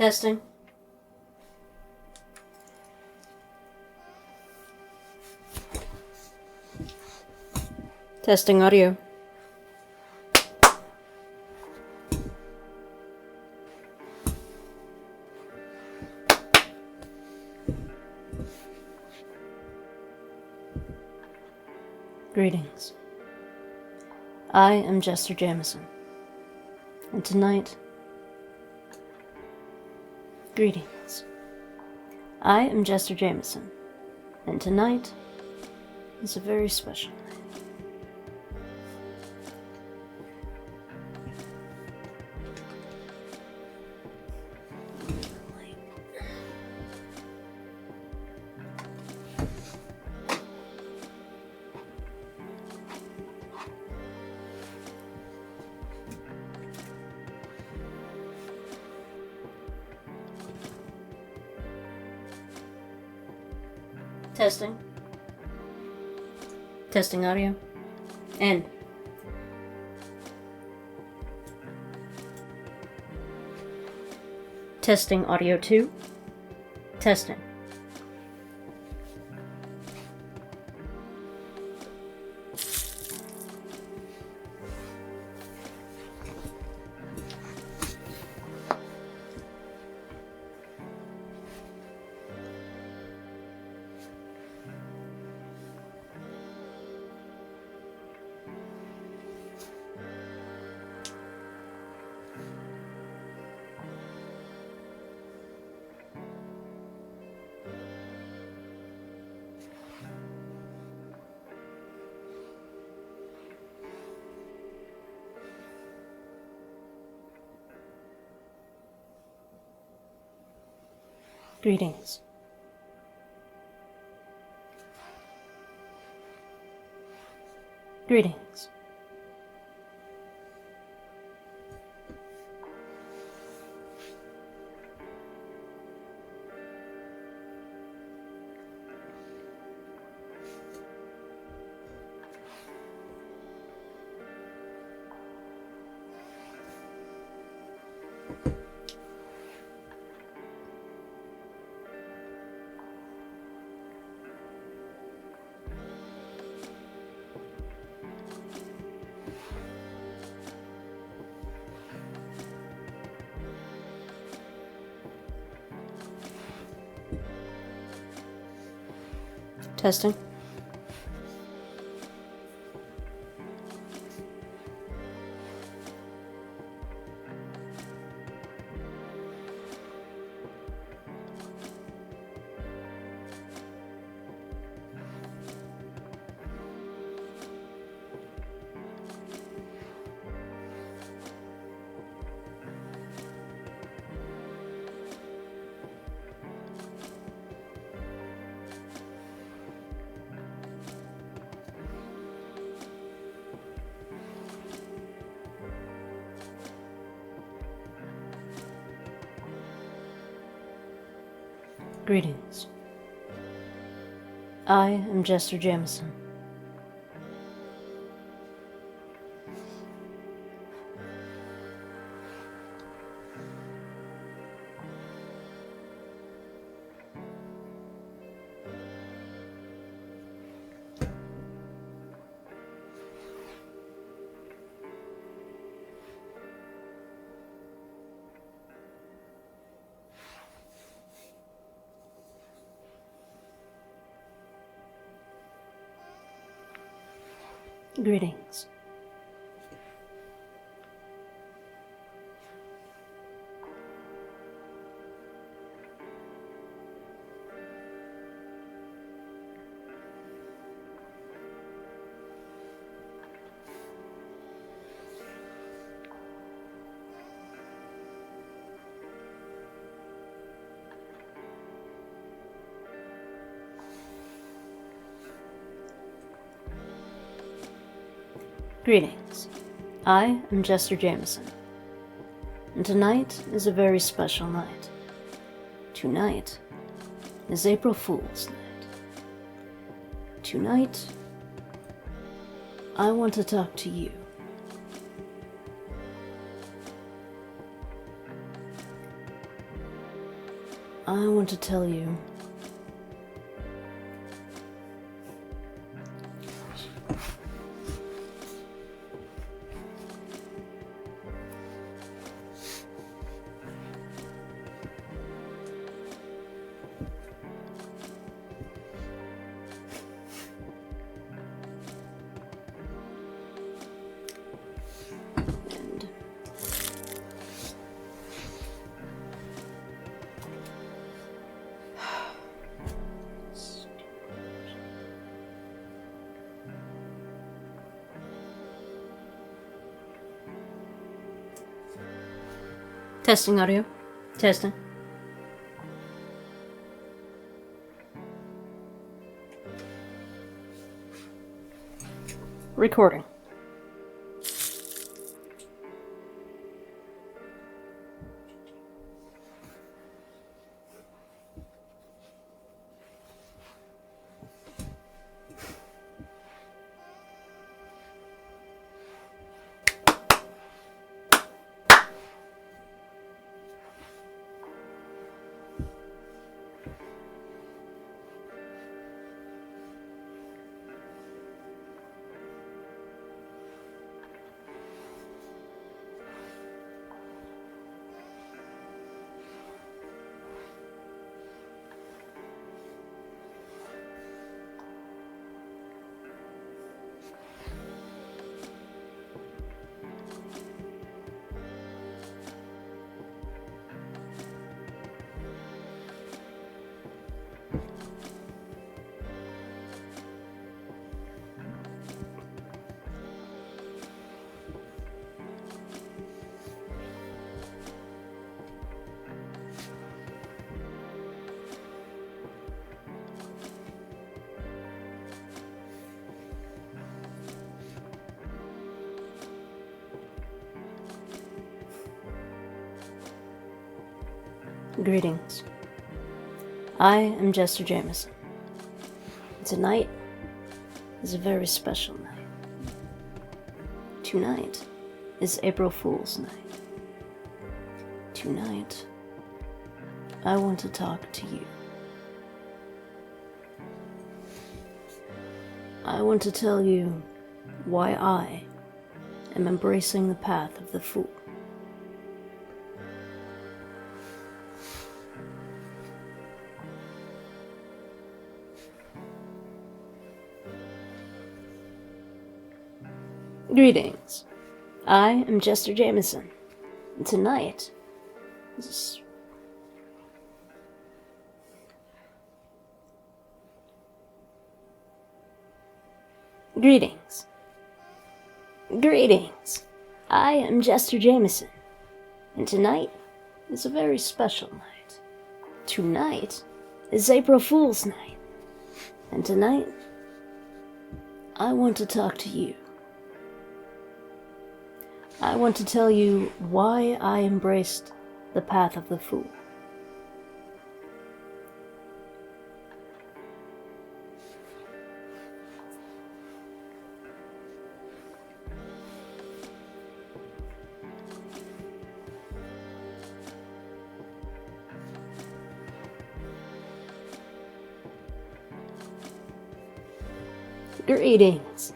Testing. Testing audio. Greetings. I am jEsTeRJaMiSeN, and tonight... Greetings. I am jEsTeRJaMiSeN, and tonight is a very special night. Testing. Testing audio. And testing audio 2. Testing. Greetings. Greetings. Testing. Greetings. I am jEsTeRJaMiSeN. Greetings. Greetings. I am jEsTeRJaMiSeN, and tonight is a very special night. Tonight is April Fool's night. Tonight, I want to talk to you. I want to tell you testing audio. Testing. Recording. Greetings. I am jEsTeRJaMiSeN. Tonight is a very special night. Tonight is April Fool's night. Tonight, I want to talk to you. I want to tell you why I am embracing the path of the fool. Greetings. I am jEsTeRJaMiSeN, and tonight is... Greetings. Greetings. I am jEsTeRJaMiSeN, and tonight is a very special night. Tonight is April Fool's night, and tonight I want to talk to you. I want to tell you why I embraced the path of the fool. Greetings.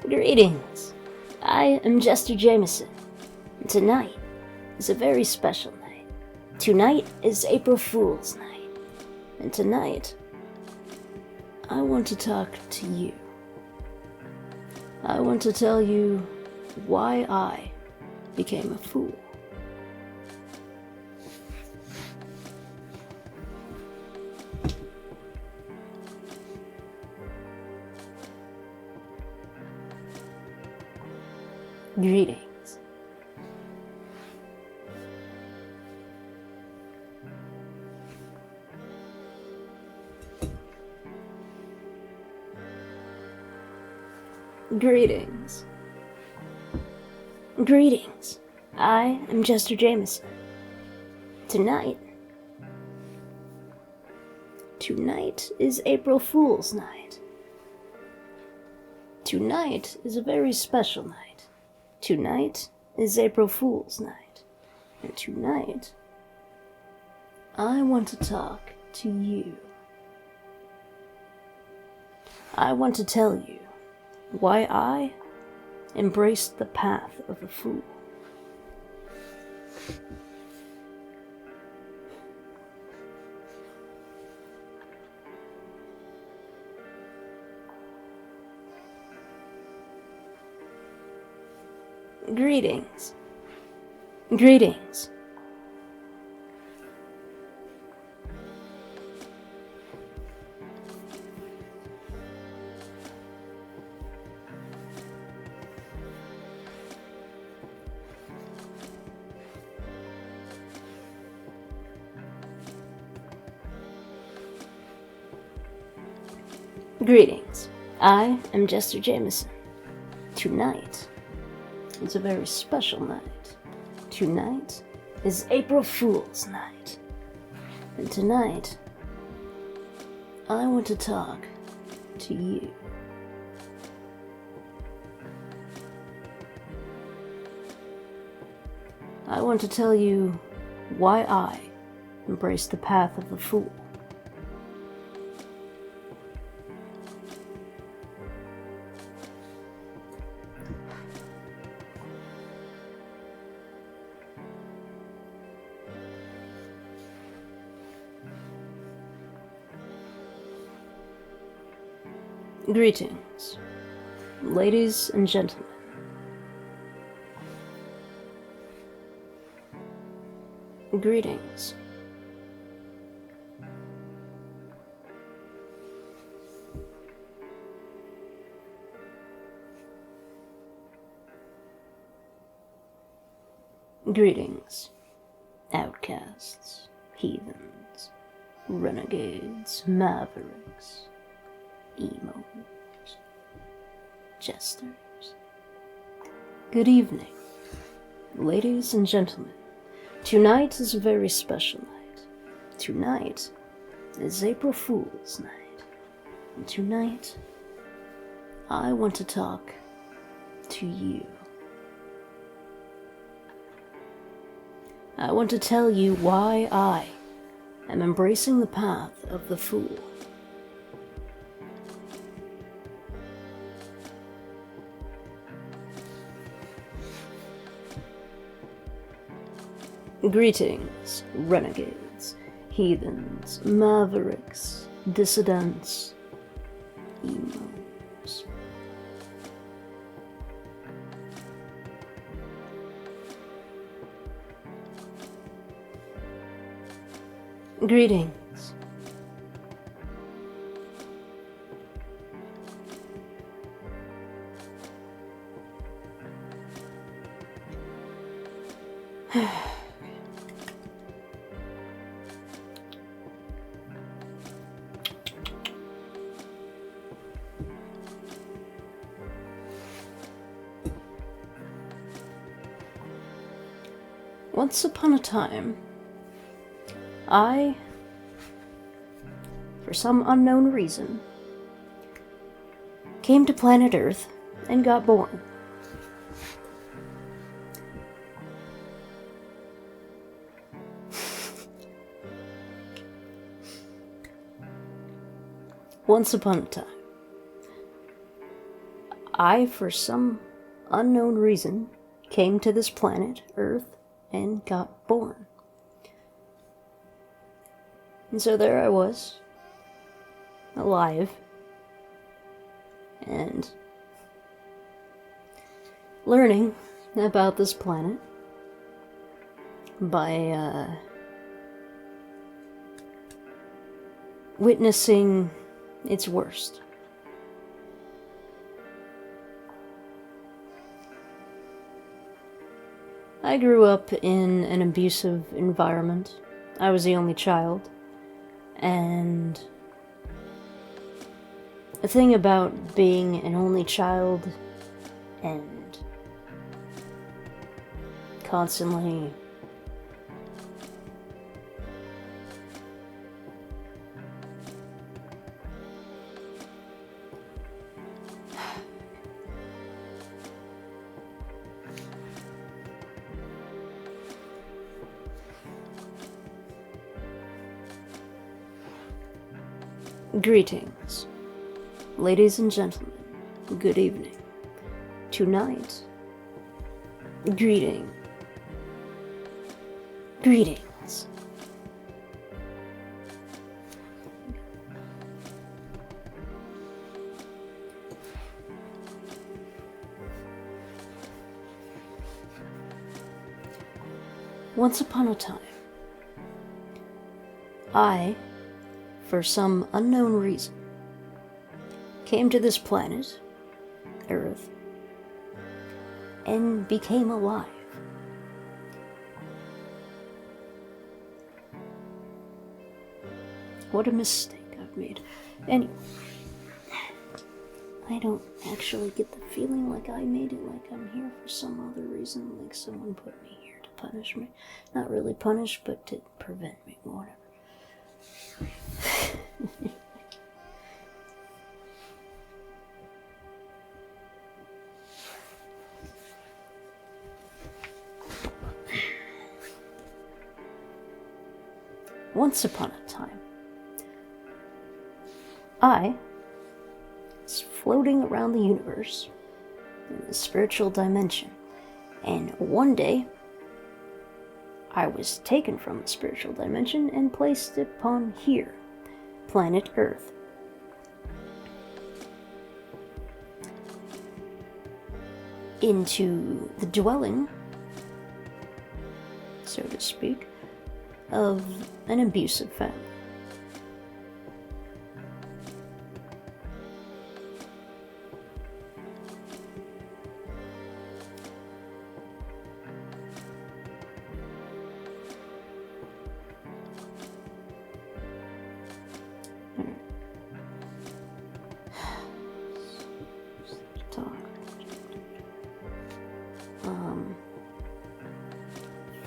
Greetings. I am jEsTeRJaMiSeN, and tonight is a very special night. Tonight is April Fool's night, and tonight I want to talk to you. I want to tell you why I became a fool. Greetings. Greetings. Greetings. I am jEsTeRJaMiSeN. Tonight is April Fool's night. Tonight is a very special night. Tonight is April Fool's night. And tonight, I want to talk to you. I want to tell you why I embraced the path of the fool. Greetings. Greetings. Greetings. I am jEsTeRJaMiSeN. Tonight is a very special night. Tonight is April Fool's night. And tonight, I want to talk to you. I want to tell you why I embraced the path of the fool. Greetings, ladies and gentlemen. Greetings. Greetings, outcasts, heathens, renegades, mavericks, emos, jEsTeRs. Good evening, ladies and gentlemen. Tonight is a very special night. Tonight is April Fool's night. And tonight, I want to talk to you. I want to tell you why I am embracing the path of the fool. Greetings, renegades, heathens, mavericks, dissidents, emos. Greetings. Once upon a time, I, for some unknown reason, came to planet Earth and got born. Once upon a time, I, for some unknown reason, came to this planet, Earth, and got born. And so there I was, alive, and learning about this planet by witnessing its worst. I grew up in an abusive environment. I was the only child, and the thing about being an only child and constantly Greetings, ladies and gentlemen, good evening. Tonight, greetings. Once upon a time, I, for some unknown reason, came to this planet, Earth, and became alive. What a mistake I've made. Anyway, I don't actually get the feeling like I made it, like I'm here for some other reason, like someone put me here to punish me. Not really punish, but to prevent me, whatever. Once upon a time, I was floating around the universe in the spiritual dimension, and one day I was taken from the spiritual dimension and placed upon here, planet Earth. Into the dwelling, so to speak, of an abusive family.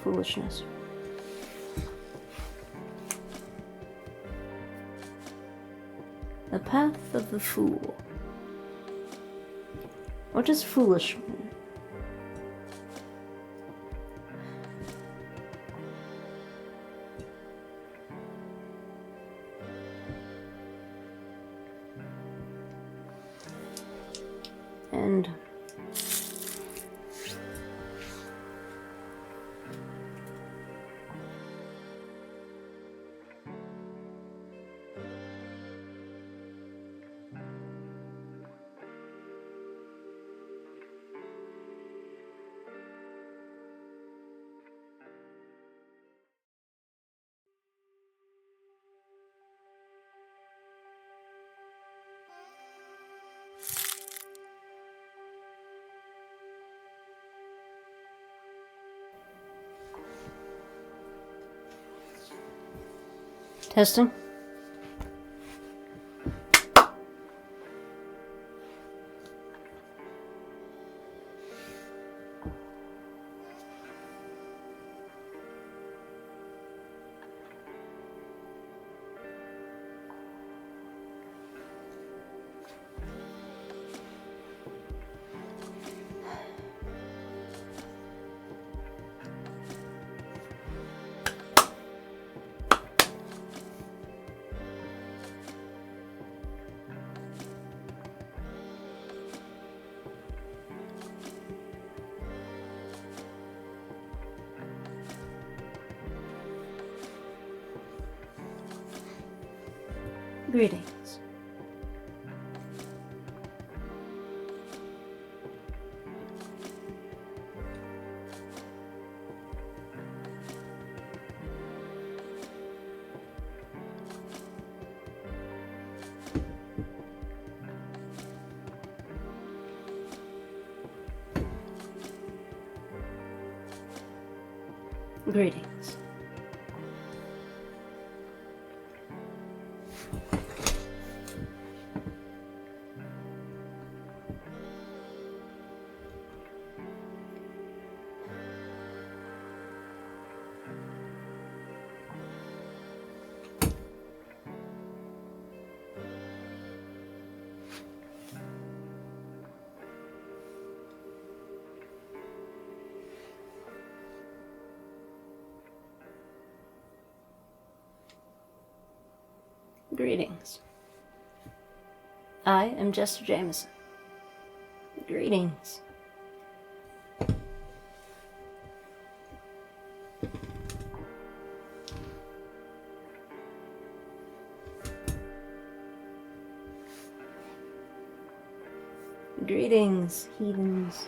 Foolishness. The path of the fool. What does foolish mean? And testing. Greetings. Greetings. Greetings. I am jEsTeRJaMiSeN. Greetings. Greetings, heathens.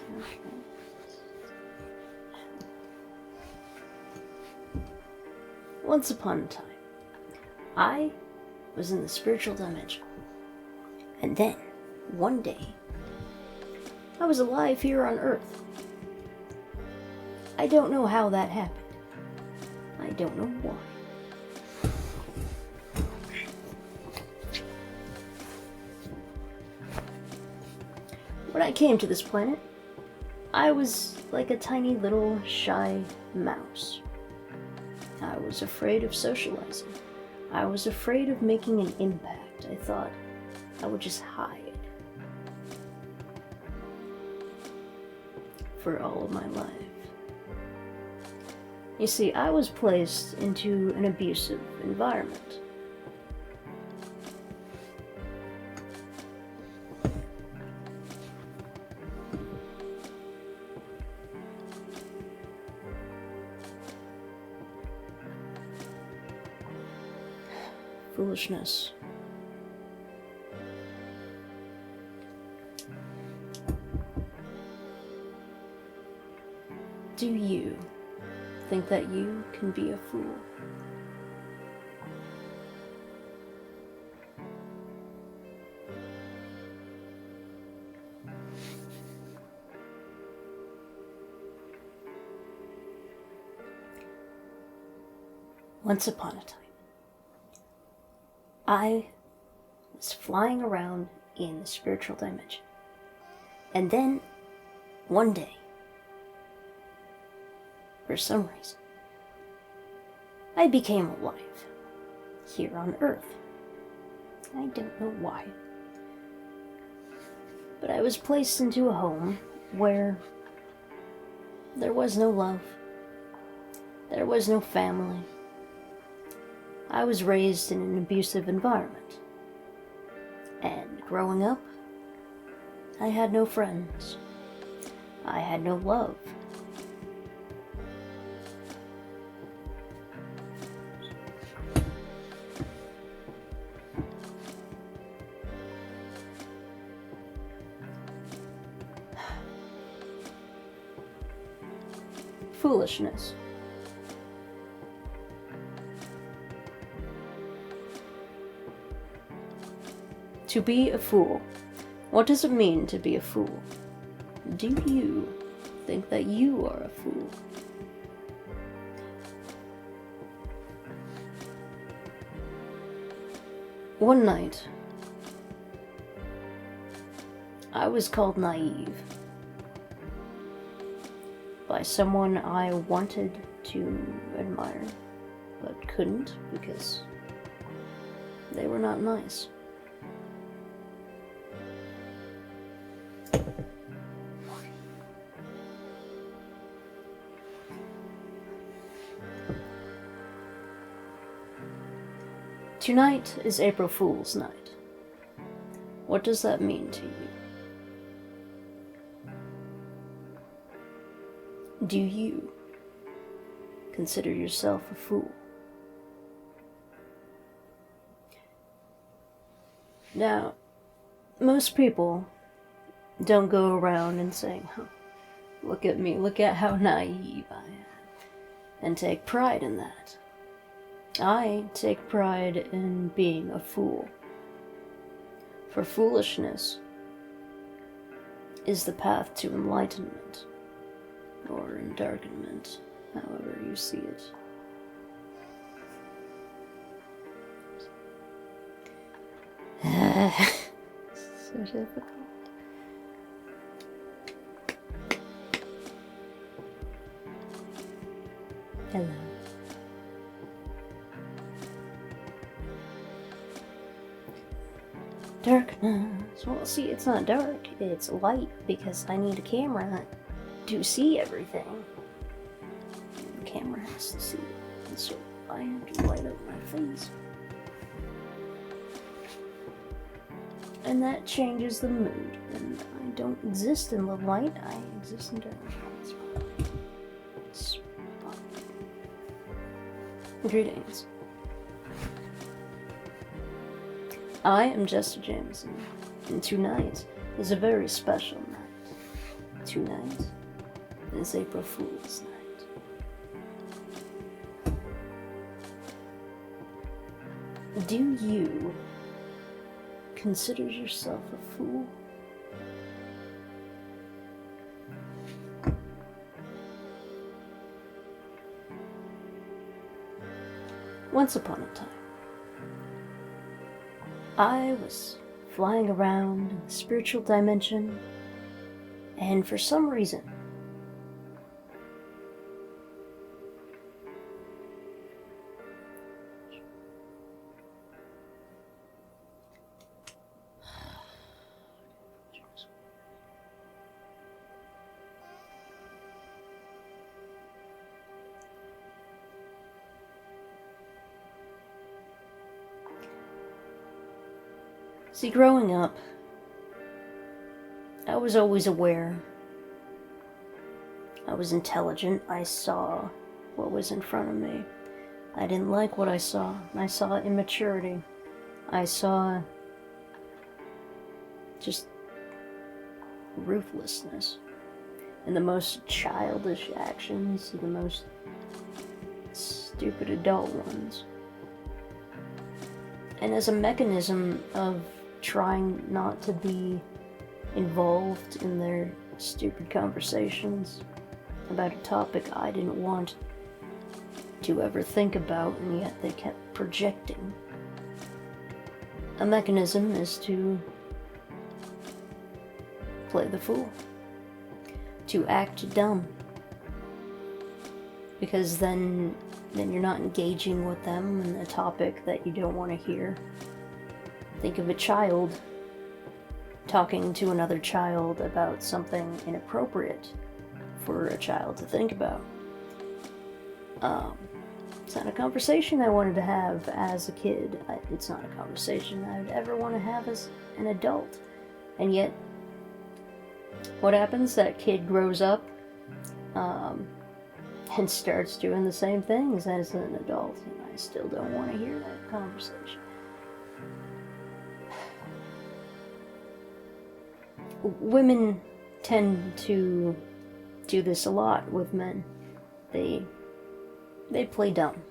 Once upon a time, I was in the spiritual dimension. And then, one day, I was alive here on Earth. I don't know how that happened. I don't know why. When I came to this planet, I was like a tiny little shy mouse. I was afraid of socializing. I was afraid of making an impact. I thought I would just hide for all of my life. You see, I was placed into an abusive environment. Foolishness. Do you think that you can be a fool? Once upon a time, I was flying around in the spiritual dimension. And then, one day, for some reason, I became alive here on Earth. I don't know why. But I was placed into a home where there was no love. There was no family. I was raised in an abusive environment. And growing up, I had no friends. I had no love. Foolishness. To be a fool. What does it mean to be a fool? Do you think that you are a fool? One night, I was called naive by someone I wanted to admire, but couldn't because they were not nice. Tonight is April Fool's night. What does that mean to you? Do you consider yourself a fool? Now, most people don't go around and saying, "Oh, look at me, look at how naive I am," and take pride in that. I take pride in being a fool. For foolishness is the path to enlightenment, or endarkenment, however you see it. So difficult. Hello. Darkness. Well, see, it's not dark, it's light, because I need a camera to see everything. The camera has to see it, and so I have to light up my face. And that changes the mood. And I don't exist in the light, I exist in darkness. Greetings. I am jEsTeRJaMiSeN, and tonight is a very special night. Tonight is April Fool's night. Do you consider yourself a fool? Once upon a time, I was flying around in the spiritual dimension, and for some reason, see, growing up, I was always aware. I was intelligent. I saw what was in front of me. I didn't like what I saw. I saw immaturity. I saw just ruthlessness and the most childish actions, the most stupid adult ones. And as a mechanism of trying not to be involved in their stupid conversations about a topic I didn't want to ever think about, and yet they kept projecting. A mechanism is to play the fool, to act dumb, because then you're not engaging with them in a topic that you don't want to hear. Think of a child talking to another child about something inappropriate for a child to think about. It's not a conversation I wanted to have as a kid. It's not a conversation I would ever want to have as an adult. And yet, what happens? That kid grows up and starts doing the same things as an adult, and I still don't want to hear that conversation. Women tend to do this a lot with men. They play dumb,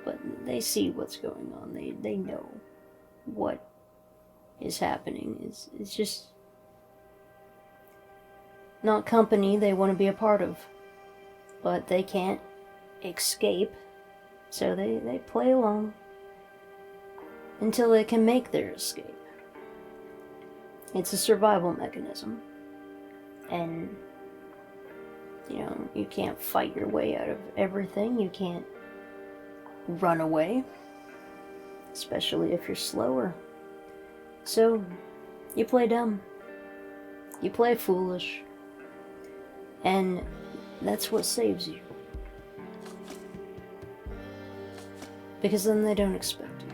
but they see what's going on. They know what is happening. It's just not company they want to be a part of, but they can't escape, so they play along until they can make their escape. It's a survival mechanism, and you can't fight your way out of everything. You can't run away, especially if you're slower. So you play dumb, you play foolish, and that's what saves you. Because then they don't expect you,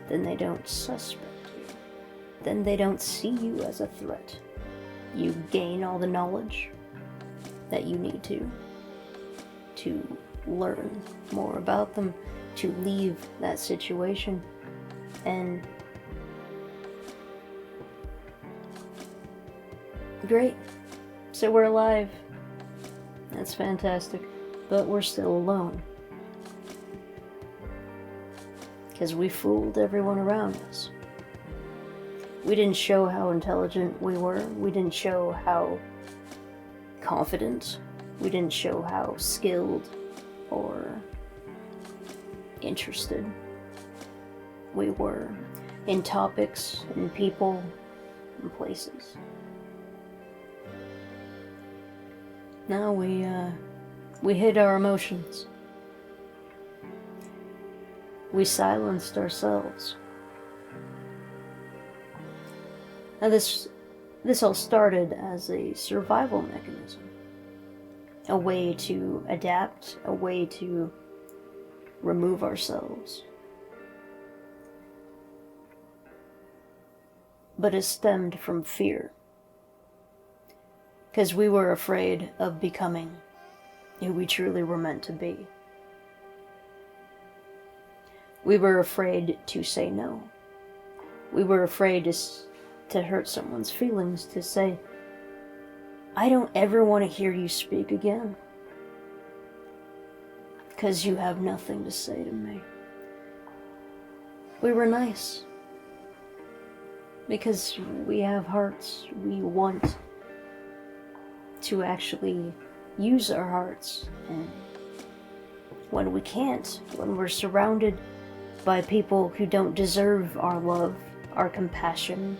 then they don't suspect you, then they don't see you as a threat. You gain all the knowledge that you need to learn more about them, to leave that situation, and great, so we're alive. That's fantastic, but we're still alone. Because we fooled everyone around us. We didn't show how intelligent we were. We didn't show how confident. We didn't show how skilled or interested we were in topics and people and places. Now we hid our emotions. We silenced ourselves. Now this all started as a survival mechanism. A way to adapt, a way to remove ourselves. but it stemmed from fear. Because we were afraid of becoming who we truly were meant to be. We were afraid to say no. We were afraid to hurt someone's feelings, to say, I don't ever want to hear you speak again, because you have nothing to say to me. We were nice, because we have hearts. We want to actually use our hearts, and when we can't, when we're surrounded by people who don't deserve our love, our compassion,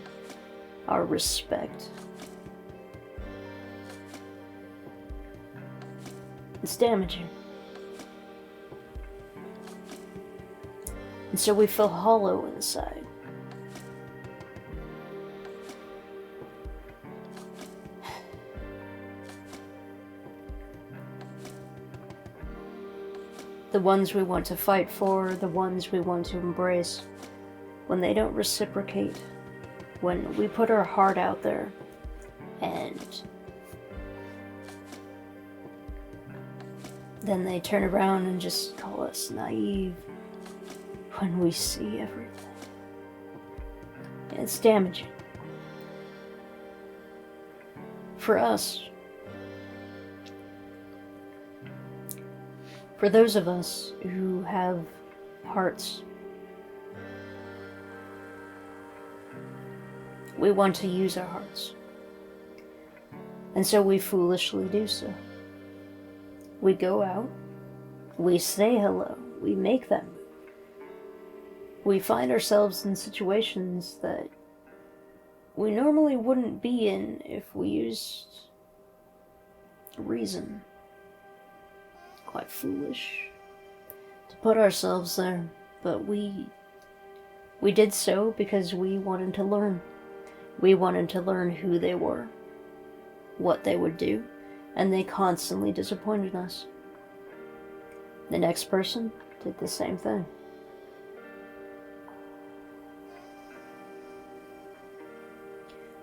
our respect, it's damaging. And so we feel hollow inside. The ones we want to fight for, the ones we want to embrace, when they don't reciprocate, when we put our heart out there, and then they turn around and just call us naive when we see everything. It's damaging. For us, for those of us who have hearts, we want to use our hearts. And so we foolishly do so. We go out, we say hello, we make that move. We find ourselves in situations that we normally wouldn't be in if we used reason. Quite foolish to put ourselves there, but we did so because we wanted to learn. We wanted to learn who they were, what they would do, and they constantly disappointed us. The next person did the same thing.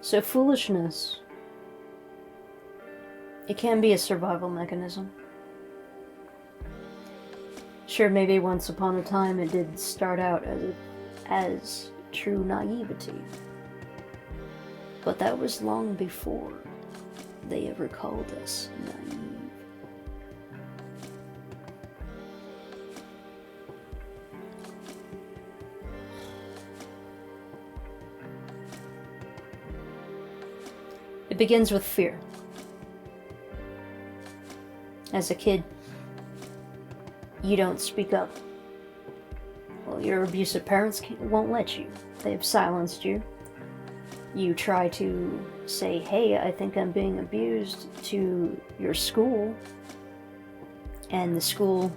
So foolishness, it can be a survival mechanism. Sure, maybe once upon a time it did start out as true naivety, but that was long before they ever called us naive. It begins with fear. As a kid, you don't speak up. Well, your abusive parents won't let you. They've silenced you. You try to say, hey, I think I'm being abused, to your school, and the school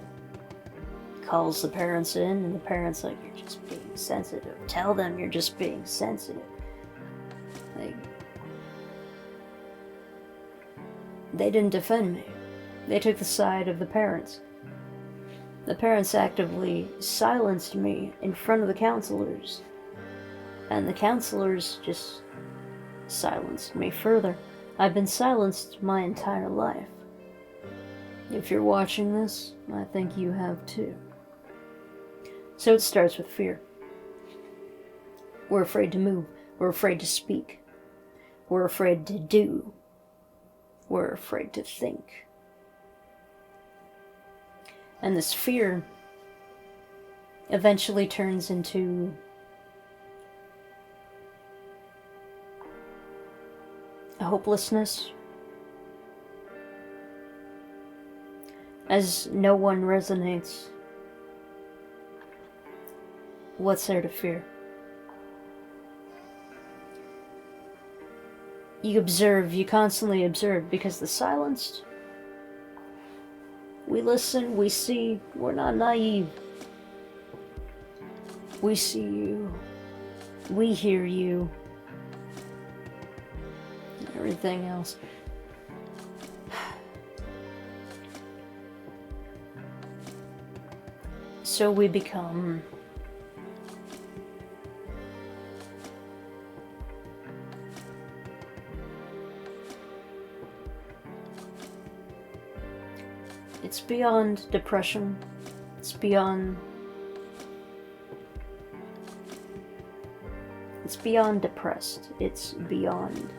calls the parents in, and the parents like, you're just being sensitive. Tell them you're just being sensitive. Like, they didn't defend me. They took the side of the parents. The parents actively silenced me in front of the counselors, and the counselors just silenced me further. I've been silenced my entire life. If you're watching this, I think you have too. So it starts with fear. We're afraid to move. We're afraid to speak. We're afraid to do. We're afraid to think. And this fear eventually turns into a hopelessness, as no one resonates. What's there to fear? You observe, you constantly observe, because the silenced, we listen, we see, we're not naive. We see you, we hear you, everything else. So we become It's beyond depression. It's beyond depressed. It's beyond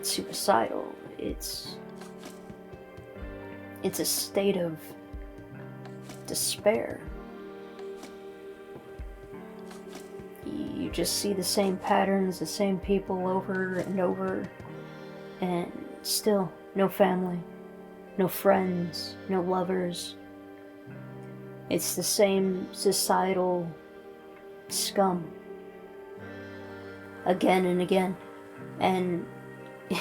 suicidal. It's a state of despair. You just see the same patterns, the same people over and over, and still no family, no friends, no lovers. It's the same societal scum again and again, and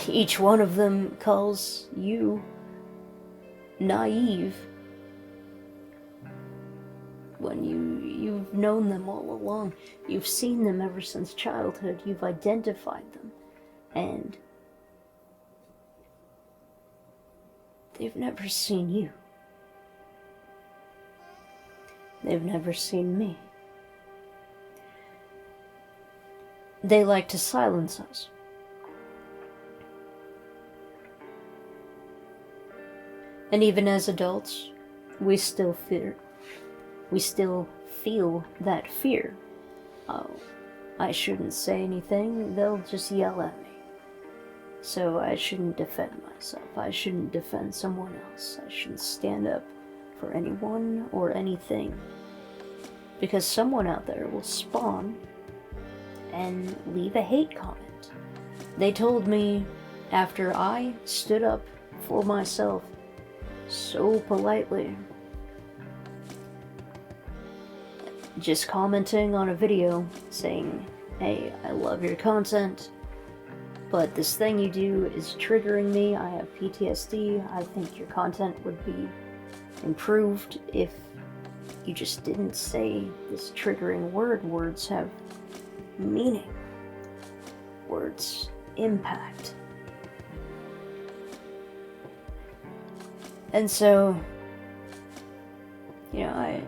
each one of them calls you naive when you've known them all along. You've seen them ever since childhood. You've identified them, and they've never seen you. They've never seen me. They like to silence us. And even as adults, we still feel that fear. Oh, I shouldn't say anything, they'll just yell at me. So I shouldn't defend myself, I shouldn't defend someone else, I shouldn't stand up for anyone or anything. Because someone out there will spawn and leave a hate comment. They told me after I stood up for myself so politely, just commenting on a video saying, hey, I love your content, but this thing you do is triggering me, I have PTSD, I think your content would be improved if you just didn't say this triggering word. Words have meaning. Words impact. And so, you know,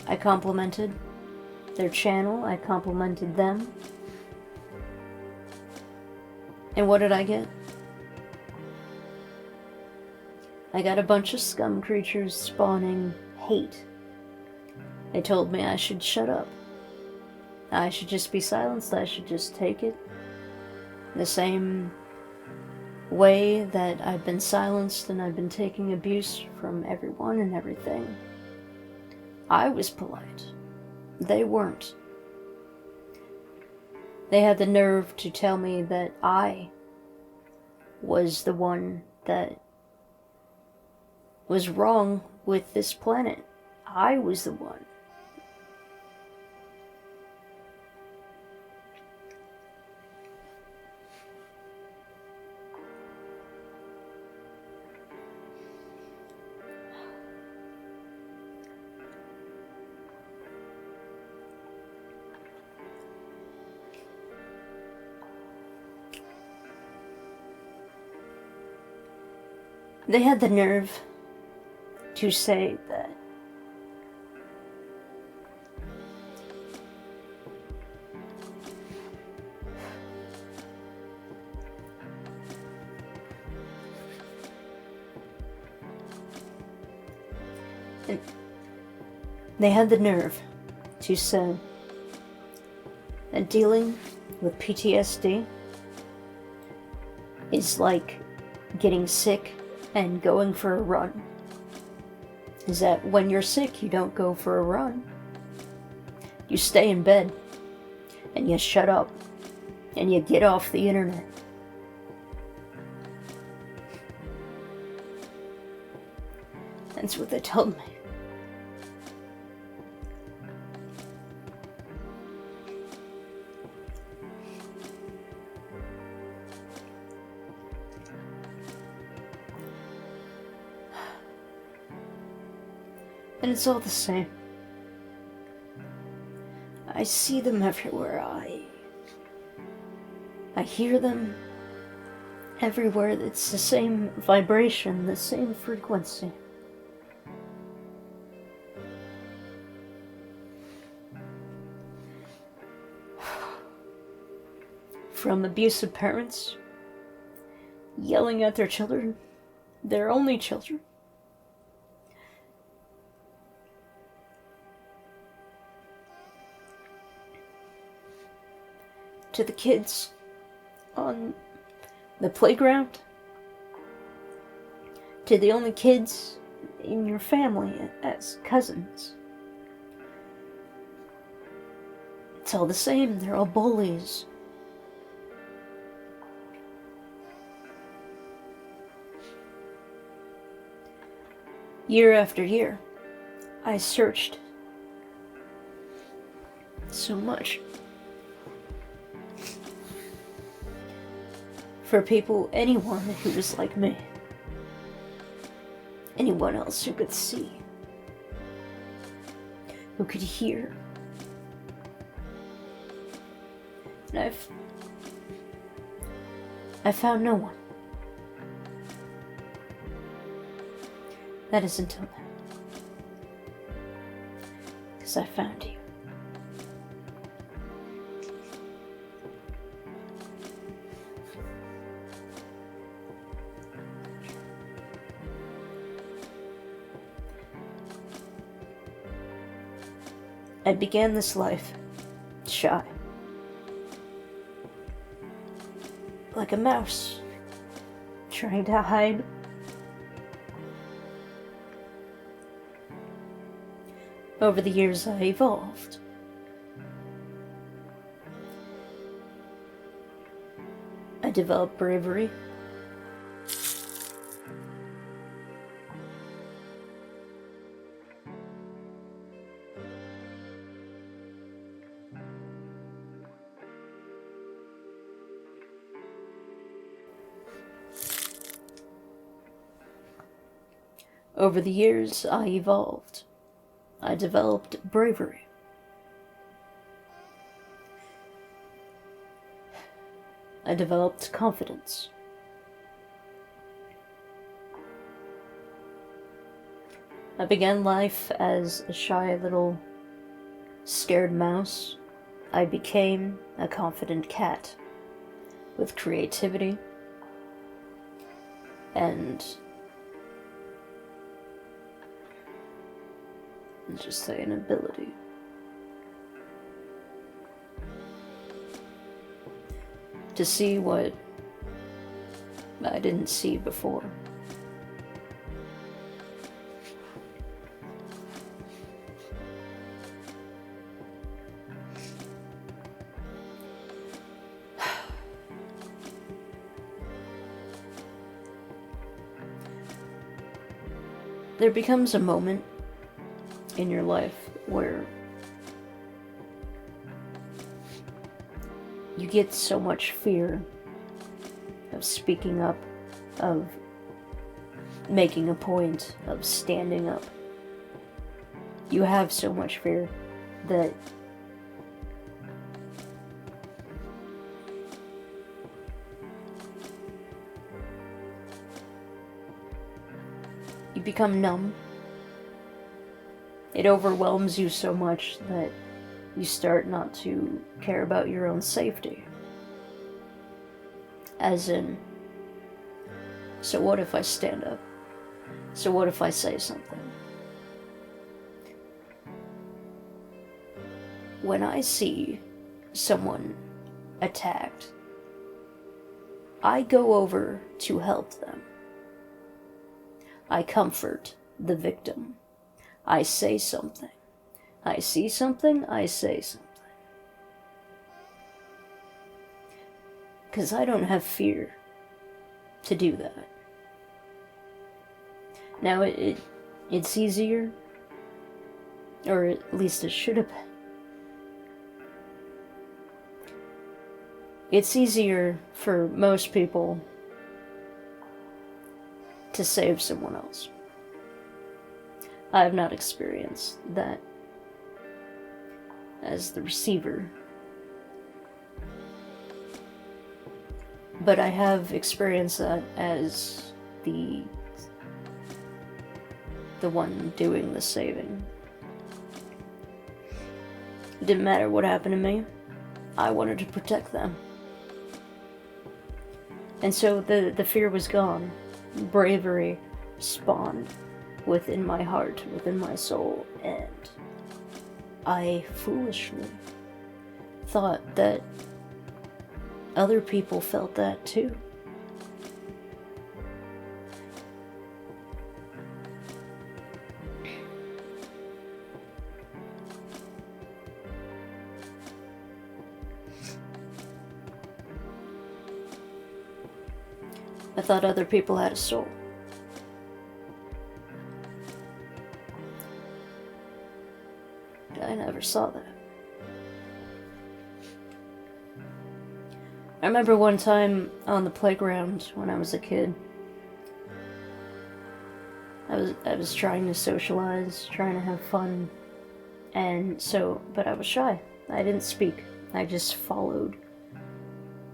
I complimented their channel, I complimented them. And what did I get? I got a bunch of scum creatures spawning hate. They told me I should shut up. I should just be silenced, I should just take it. The same way that I've been silenced and I've been taking abuse from everyone and everything. I was polite. They weren't. They had the nerve to tell me that I was the one that was wrong with this planet. I was the one. They had the nerve to say that they had the nerve to say that dealing with PTSD is like getting sick and going for a run. Is that when you're sick, you don't go for a run. You stay in bed, and you shut up, and you get off the internet. That's what they told me. And it's all the same. I see them everywhere. I hear them everywhere. It's the same vibration, the same frequency. From abusive parents yelling at their children, their only children, to the kids on the playground, to the only kids in your family as cousins. It's all the same, they're all bullies. Year after year, I searched so much for people, anyone who was like me. Anyone else who could see, who could hear. And I found no one. That is until now. Because I found you. I began this life shy. Like a mouse, trying to hide. Over the years, I evolved. I developed bravery. Over the years, I evolved. I developed bravery. I developed confidence. I began life as a shy little scared mouse. I became a confident cat with creativity and let's just say an ability to see what I didn't see before. There becomes a moment in your life where you get so much fear of speaking up, of making a point, of standing up. You have so much fear that you become numb. It overwhelms you so much that you start not to care about your own safety. As in, so what if I stand up? So what if I say something? When I see someone attacked, I go over to help them. I comfort the victim. I say something. I see something, I say something. Because I don't have fear to do that. Now, it's easier, or at least it should have been. It's easier for most people to save someone else. I have not experienced that as the receiver, but I have experienced that as the one doing the saving. It didn't matter what happened to me, I wanted to protect them. And so the fear was gone. Bravery spawned within my heart, within my soul, and I foolishly thought that other people felt that too. I thought other people had a soul. But I never saw that. I remember one time on the playground when I was a kid, I was trying to socialize, trying to have fun, but I was shy. I didn't speak. I just followed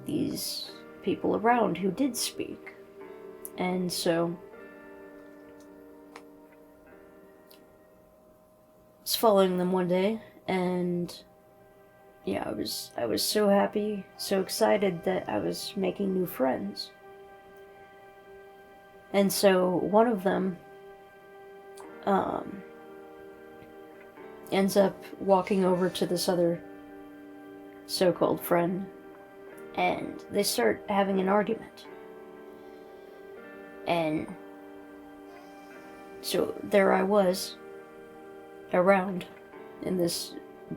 these people around who did speak. And so I was following them one day, and yeah, I was so happy, so excited that I was making new friends. And so one of them ends up walking over to this other so-called friend, and they start having an argument. And so there I was, around in this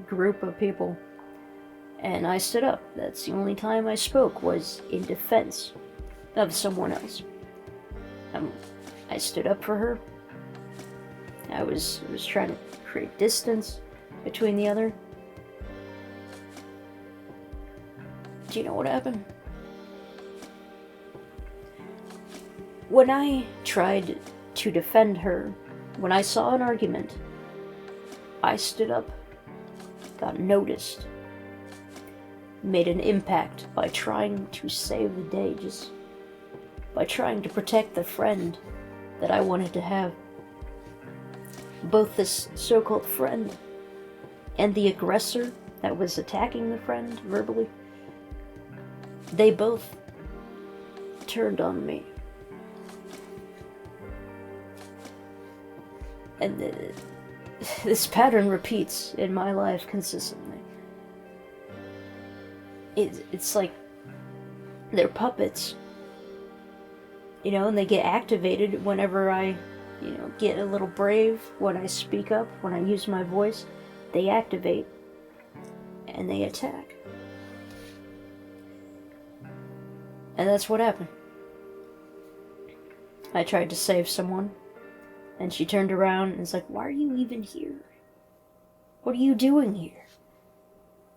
group of people, and I stood up. That's the only time I spoke, was in defense of someone else. I stood up for her. I was trying to create distance between the other. Do you know what happened? When I tried to defend her, when I saw an argument, I stood up, got noticed, made an impact by trying to save the day, just by trying to protect the friend that I wanted to have. Both this so-called friend and the aggressor that was attacking the friend verbally, they both turned on me. And this pattern repeats in my life consistently. It's like they're puppets, you know, and they get activated whenever I, you know, get a little brave, when I speak up, when I use my voice. They activate and they attack. And that's what happened. I tried to save someone, and she turned around and was like, "Why are you even here? What are you doing here?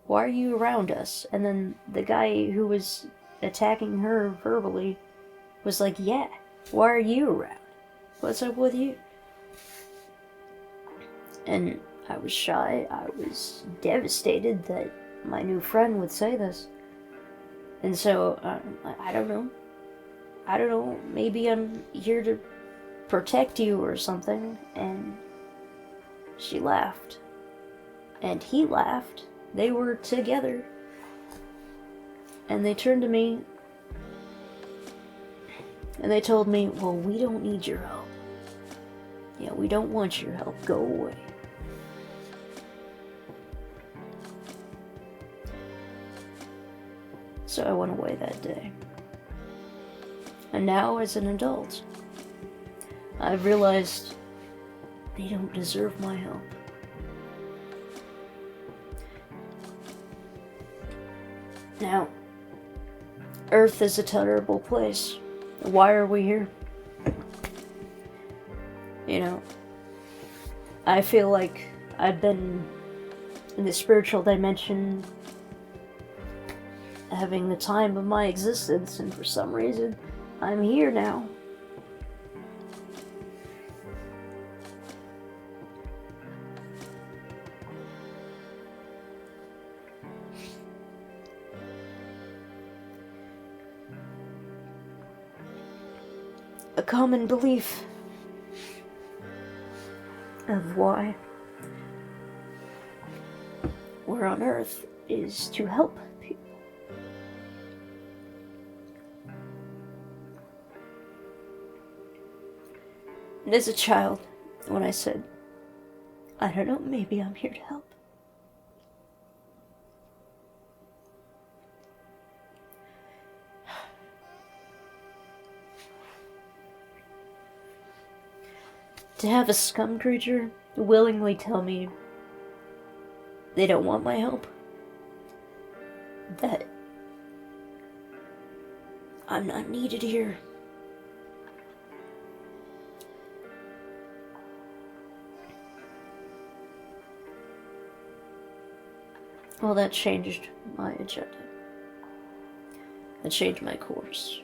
Why are you around us?" And then the guy who was attacking her verbally was like, "Yeah, why are you around? What's up with you?" And I was shy. I was devastated that my new friend would say this. And so, I don't know, maybe I'm here to protect you or something. And she laughed. And he laughed. They were together. And they turned to me and they told me, "Well, we don't need your help. Yeah, we don't want your help. Go away." So I went away that day. And now, as an adult, I've realized they don't deserve my help. Now, Earth is a terrible place. Why are we here? You know, I feel like I've been in the spiritual dimension having the time of my existence, and for some reason, I'm here now. A common belief of why we're on Earth is to help people. And as a child, when I said, "I don't know, maybe I'm here to help," To have a scum creature willingly tell me they don't want my help, that I'm not needed here. Well, that changed my agenda. That changed my course.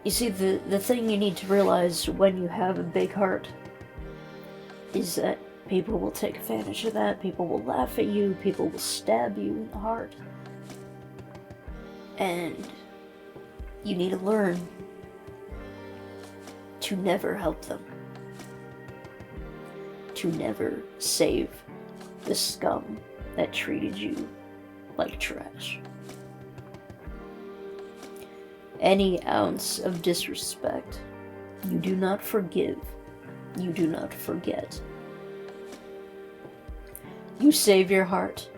You see, the thing you need to realize when you have a big heart is that people will take advantage of that, people will laugh at you, people will stab you in the heart. And you need to learn to never help them. To never save the scum that treated you like trash. Any ounce of disrespect, you do not forgive, you do not forget. You save your heart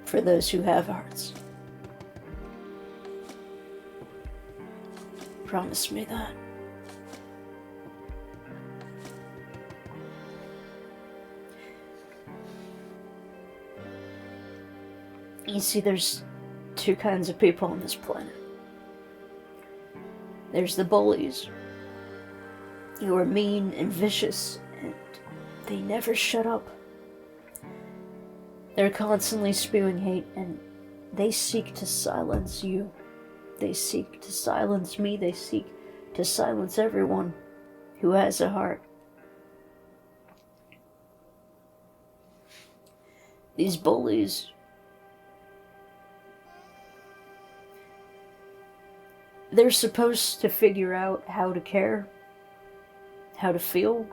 for those who have hearts. Promise me that. You see, there's two kinds of people on this planet. There's the bullies, who are mean and vicious, and they never shut up. They're constantly spewing hate, and they seek to silence you. They seek to silence me. They seek to silence everyone who has a heart. These bullies, they're supposed to figure out how to care, how to feel.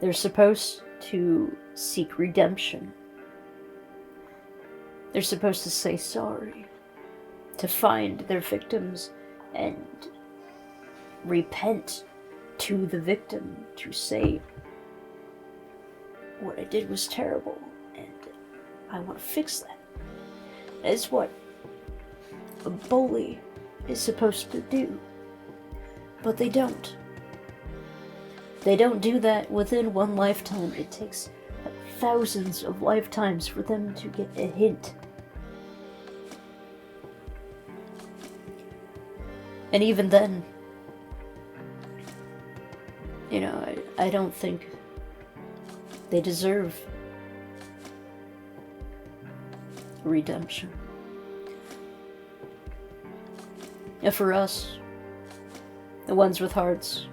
They're supposed to seek redemption. They're supposed to say sorry, to find their victims and repent to the victim, to say, what I did was terrible, and I want to fix that. That's what a bully is supposed to do. But they don't. They don't do that within one lifetime. It takes thousands of lifetimes for them to get a hint. And even then, you know, I don't think they deserve redemption. And for us, the ones with hearts,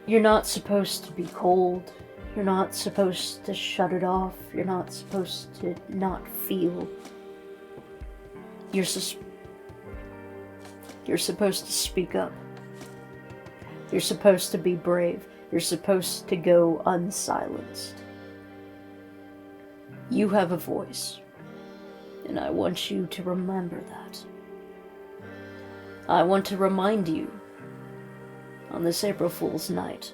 you're not supposed to be cold. You're not supposed to shut it off. You're not supposed to not feel. You're supposed to speak up. You're supposed to be brave. You're supposed to go unsilenced. You have a voice, and I want you to remember that. I want to remind you on this April Fool's night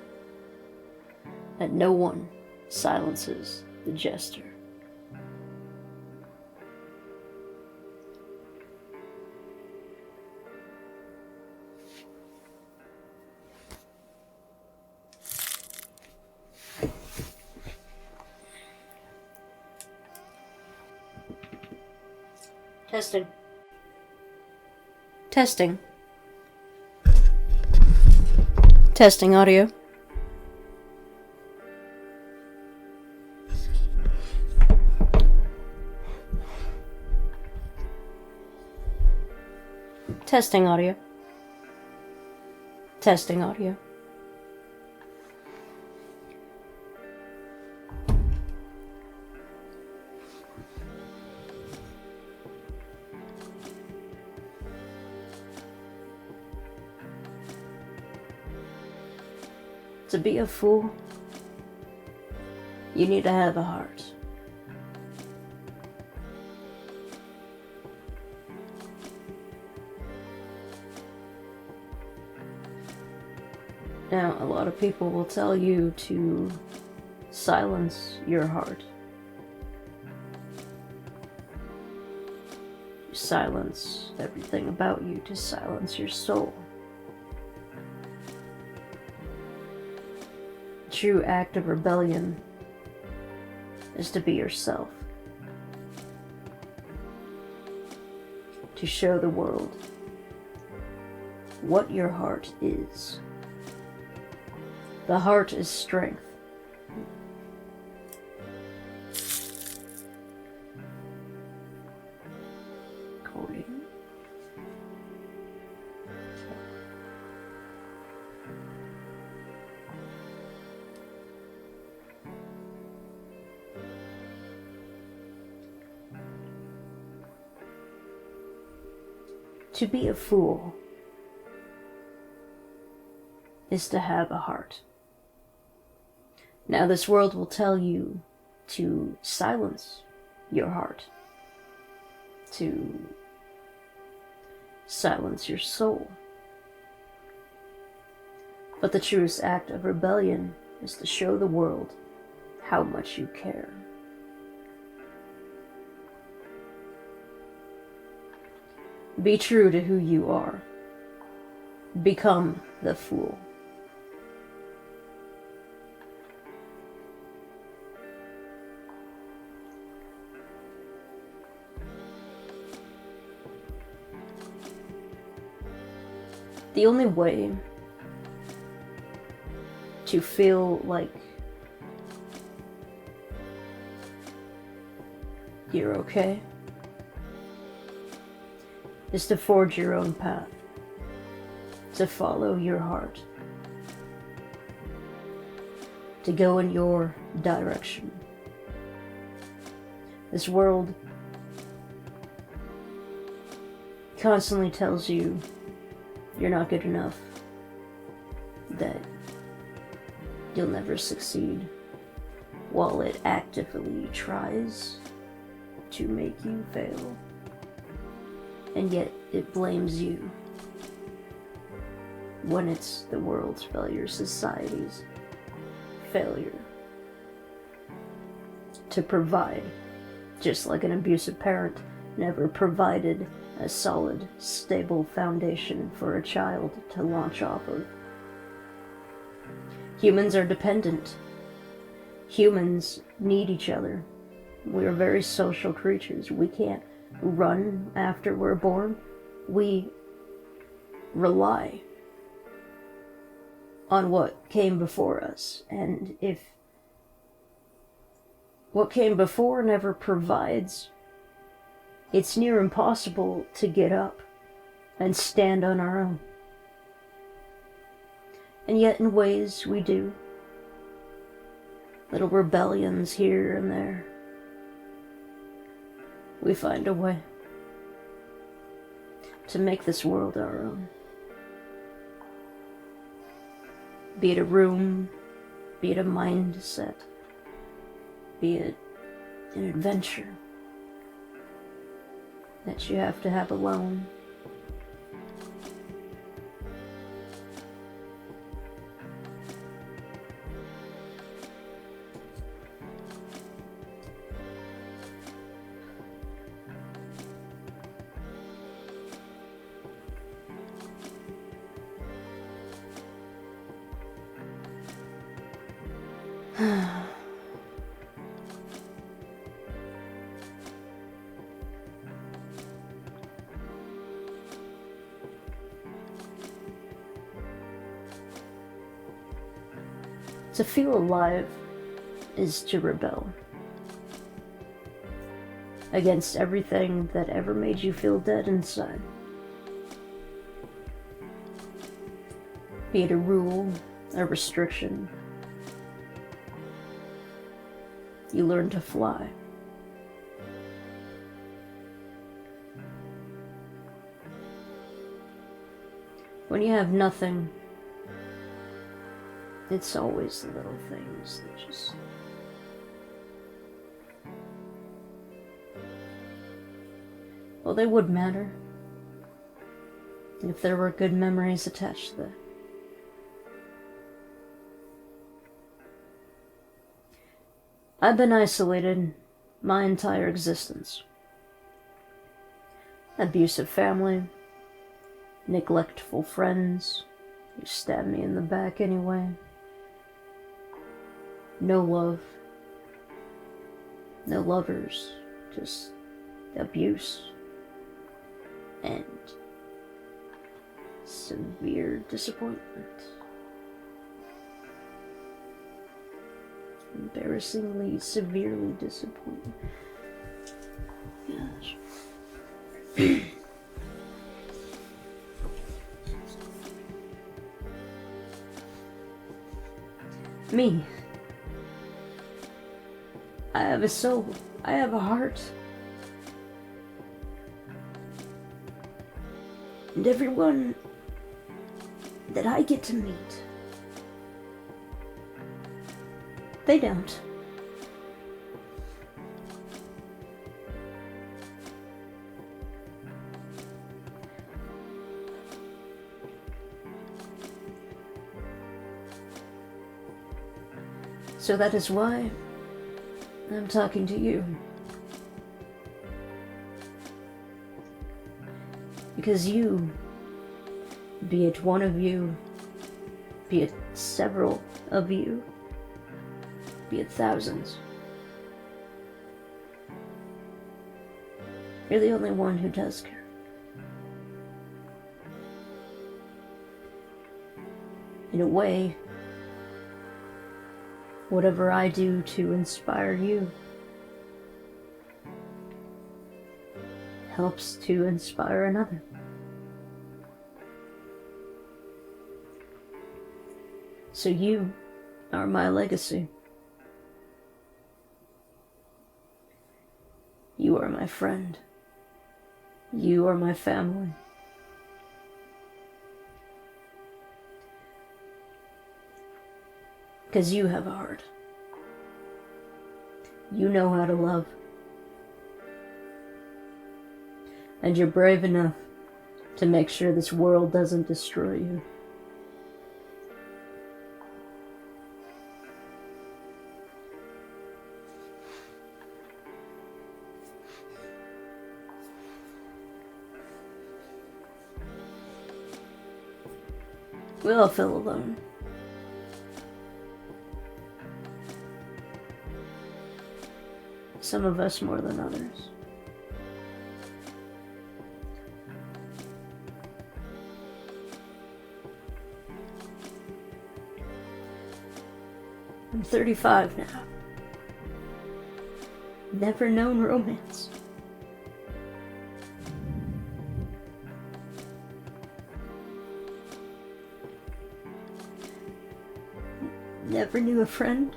that no one silences the jEsTeR. Testing. Testing. Testing audio. Testing audio. Testing audio. To be a fool, you need to have a heart. Now, a lot of people will tell you to silence your heart. silence everything about you, to silence your soul. The true act of rebellion is to be yourself. To show the world what your heart is. The heart is strength. Coding. To be a fool is to have a heart. Now this world will tell you to silence your heart, to silence your soul. But the truest act of rebellion is to show the world how much you care. Be true to who you are. Become the fool. The only way to feel like you're okay is to forge your own path, to follow your heart, to go in your direction. This world constantly tells you you're not good enough, that you'll never succeed, while it actively tries to make you fail. And yet it blames you when it's the world's failure, society's failure to provide, just like an abusive parent never provided a solid, stable foundation for a child to launch off of. Humans are dependent. Humans need each other. We are very social creatures. We can't run after we're born. We rely on what came before us. And if what came before never provides, it's near impossible to get up and stand on our own. And yet in ways we do. Little rebellions here and there. We find a way to make this world our own. Be it a room, be it a mindset, be it an adventure that you have to have alone. To feel alive is to rebel against everything that ever made you feel dead inside. Be it a rule, a restriction. You learn to fly. When you have nothing, it's always the little things that just... well, they would matter if there were good memories attached to that. I've been isolated my entire existence. abusive family, neglectful friends who stabbed me in the back anyway, no love, no lovers, just abuse, and severe disappointment. Embarrassingly, severely disappointed. Gosh. Me. I have a soul. I have a heart. And everyone that I get to meet, they don't. So that is why I'm talking to you. Because you, be it one of you, be it several of you, be it thousands, you're the only one who does care. In a way, whatever I do to inspire you helps to inspire another. So you are my legacy. You are my friend. You are my family. Because you have a heart. You know how to love. And you're brave enough to make sure this world doesn't destroy you. We all feel alone. Some of us more than others. I'm 35 now. Never known romance. Never knew a friend.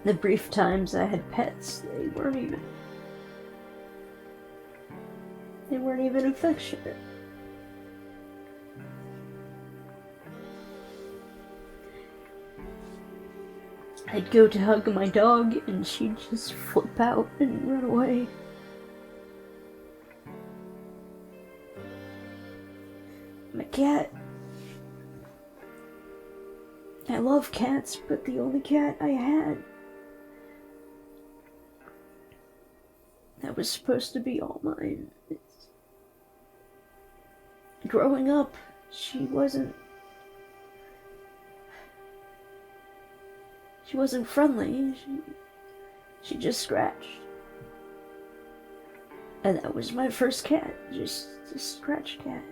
The brief times I had pets, they weren't even affectionate. I'd go to hug my dog and she'd just flip out and run away. My cat. I love cats, but the only cat I had that was supposed to be all mine. Growing up, she wasn't friendly. She just scratched. And that was my first cat, just a scratch cat.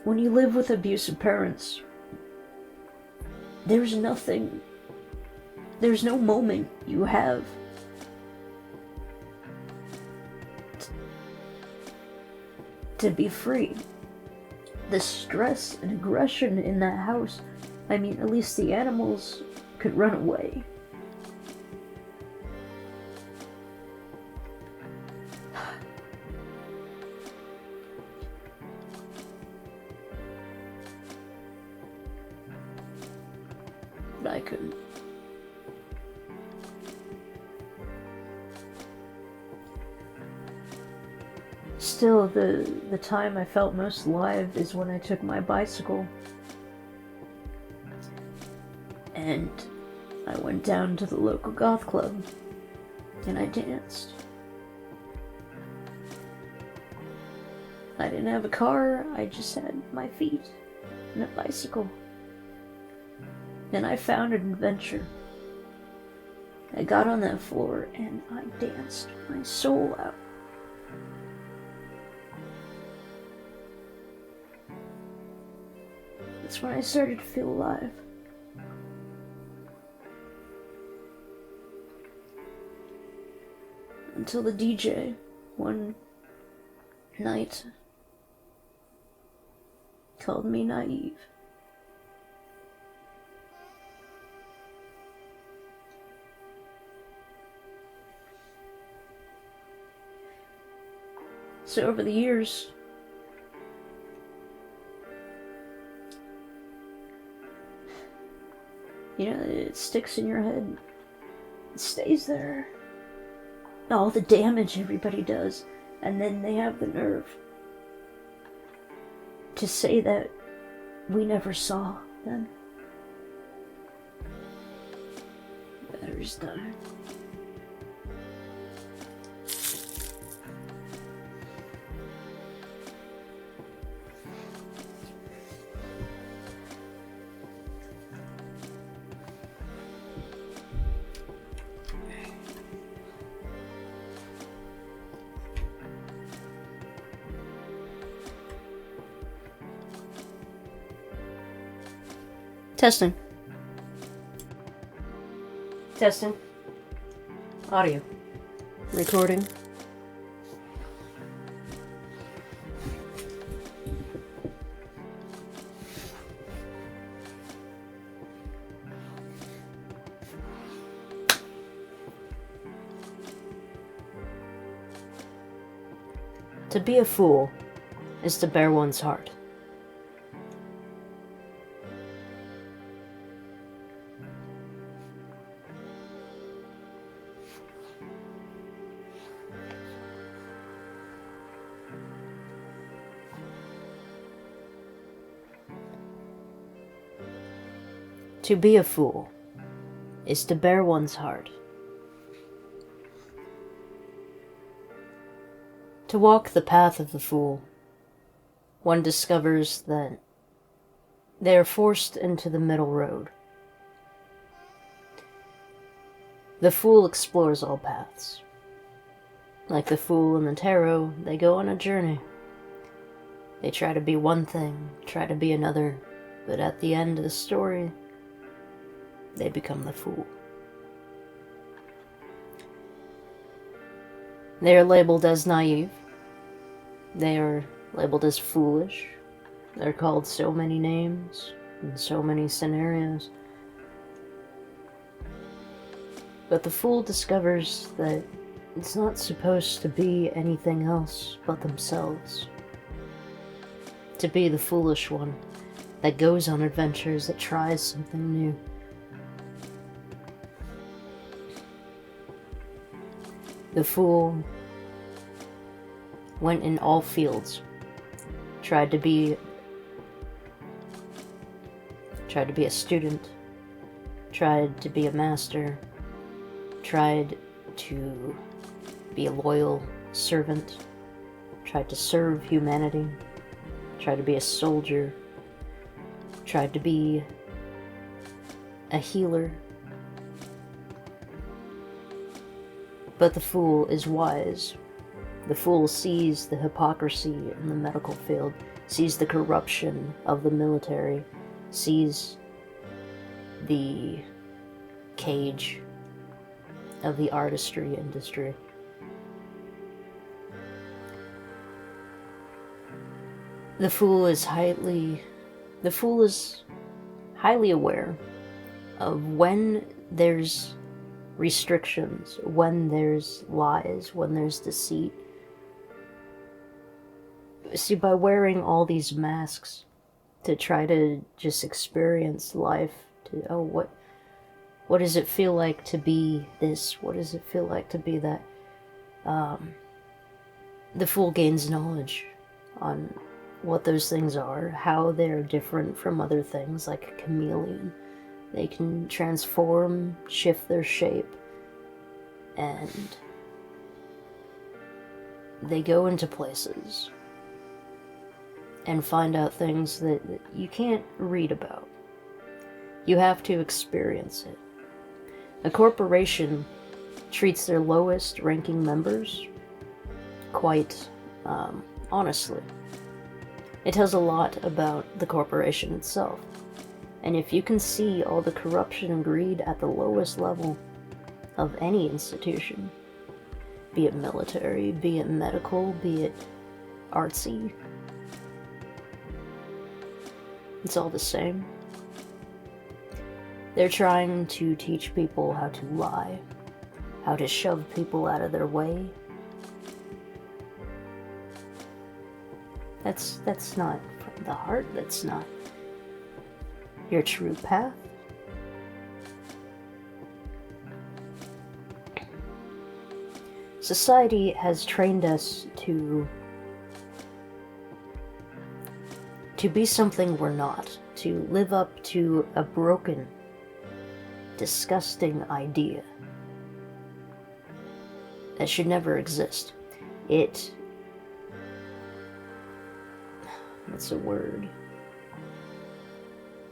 When you live with abusive parents, there's no moment you have to be free. The stress and aggression in that house, I mean, at least the animals could run away. but I couldn't. Still, the time I felt most alive is when I took my bicycle and I went down to the local goth club and I danced. I didn't have a car, I just had my feet and a bicycle. And I found an adventure. I got on that floor and I danced my soul out. That's when I started to feel alive. Until the DJ, one night, called me naive. So over the years, you know, it sticks in your head. It stays there. All the damage everybody does, and then they have the nerve to say that we never saw them. Battery's dying. Testing. Testing. Audio. Recording. To be a fool is to bare one's heart. To be a fool is to bare one's heart. To walk the path of the fool, one discovers that they are forced into the middle road. The fool explores all paths. Like the fool in the tarot, they go on a journey. They try to be one thing, try to be another, but at the end of the story, they become the fool. They are labeled as naive. They are labeled as foolish. They're called so many names in so many scenarios. But the fool discovers that it's not supposed to be anything else but themselves. To be the foolish one that goes on adventures, that tries something new. The fool went in all fields, tried to be a student, tried to be a master, tried to be a loyal servant, tried to serve humanity, tried to be a soldier, tried to be a healer. But the fool is wise. The fool sees the hypocrisy in the medical field, sees the corruption of the military, sees the cage of the artistry industry. The fool is highly aware of when there's restrictions, when there's lies, when there's deceit. See, by wearing all these masks to try to just experience life, to, What does it feel like to be this? What does it feel like to be that? The fool gains knowledge on what those things are, how they're different from other things, like a chameleon. They can transform, shift their shape, and they go into places and find out things that you can't read about. You have to experience it. A corporation treats their lowest ranking members quite honestly. It tells a lot about the corporation itself. And if you can see all the corruption and greed at the lowest level of any institution, be it military, be it medical, be it artsy, it's all the same. They're trying to teach people how to lie, how to shove people out of their way. That's not from the heart, that's not your true path. Society has trained us to be something we're not, to live up to a broken, disgusting idea that should never exist. What's a word?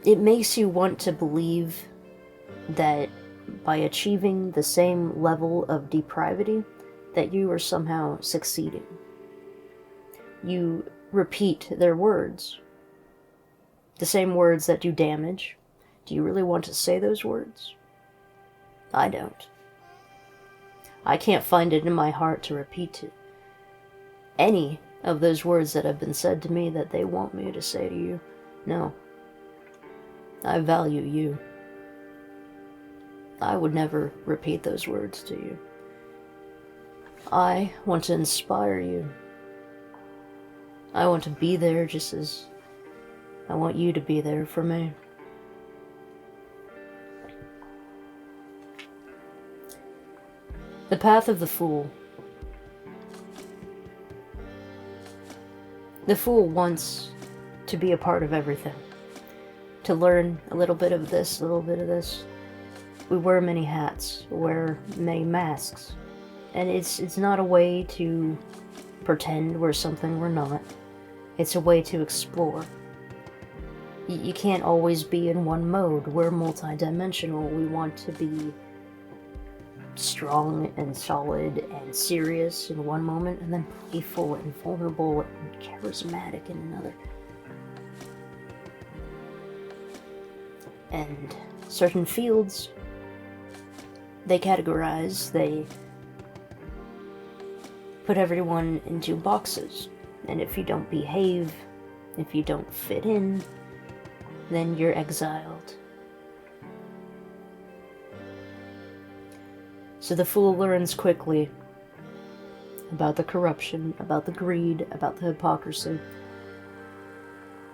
It makes you want to believe that by achieving the same level of depravity, that you are somehow succeeding. You repeat their words. The same words that do damage. Do you really want to say those words? I don't. I can't find it in my heart to repeat any of those words that have been said to me that they want me to say to you. No. I value you. I would never repeat those words to you. I want to inspire you. I want to be there just as I want you to be there for me. The path of the fool. The fool wants to be a part of everything. To learn a little bit of this, a little bit of this. We wear many hats, wear many masks. And it's not a way to pretend we're something we're not. It's a way to explore. You can't always be in one mode. We're multidimensional. We want to be strong and solid and serious in one moment, and then playful and vulnerable and charismatic in another. And certain fields, they categorize, they put everyone into boxes. And if you don't behave, if you don't fit in, then you're exiled. So the fool learns quickly about the corruption, about the greed, about the hypocrisy.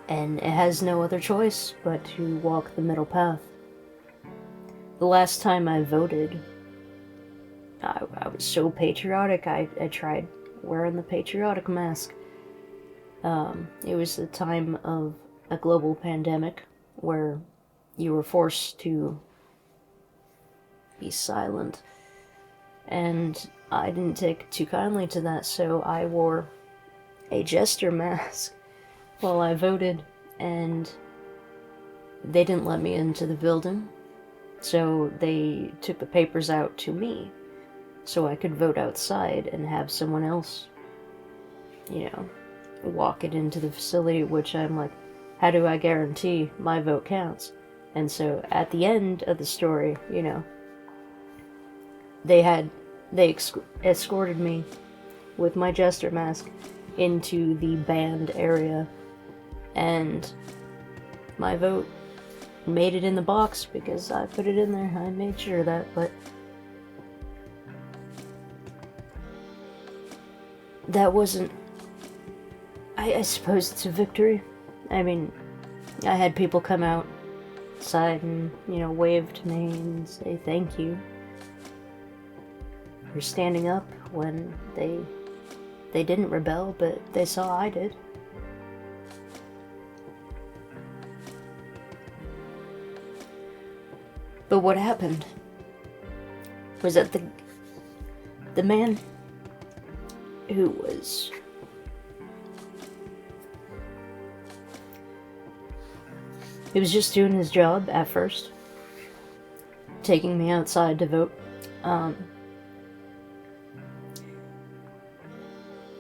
And it has no other choice but to walk the middle path. The last time I voted, I was so patriotic, I tried wearing the patriotic mask. It was the time of a global pandemic where you were forced to be silent. And I didn't take too kindly to that, so I wore a jEsTeR mask while I voted, and they didn't let me into the building, so they took the papers out to me, so I could vote outside and have someone else, walk it into the facility, which I'm like, how do I guarantee my vote counts? And so at the end of the story, they escorted me with my jEsTeR mask into the banned area, and my vote made it in the box because I put it in there. I made sure of that, but that wasn't... I suppose it's a victory. I mean, I had people come out outside and, you know, wave to me and say thank you for standing up when they didn't rebel, but they saw I did. But what happened was that the man who was just doing his job at first, taking me outside to vote.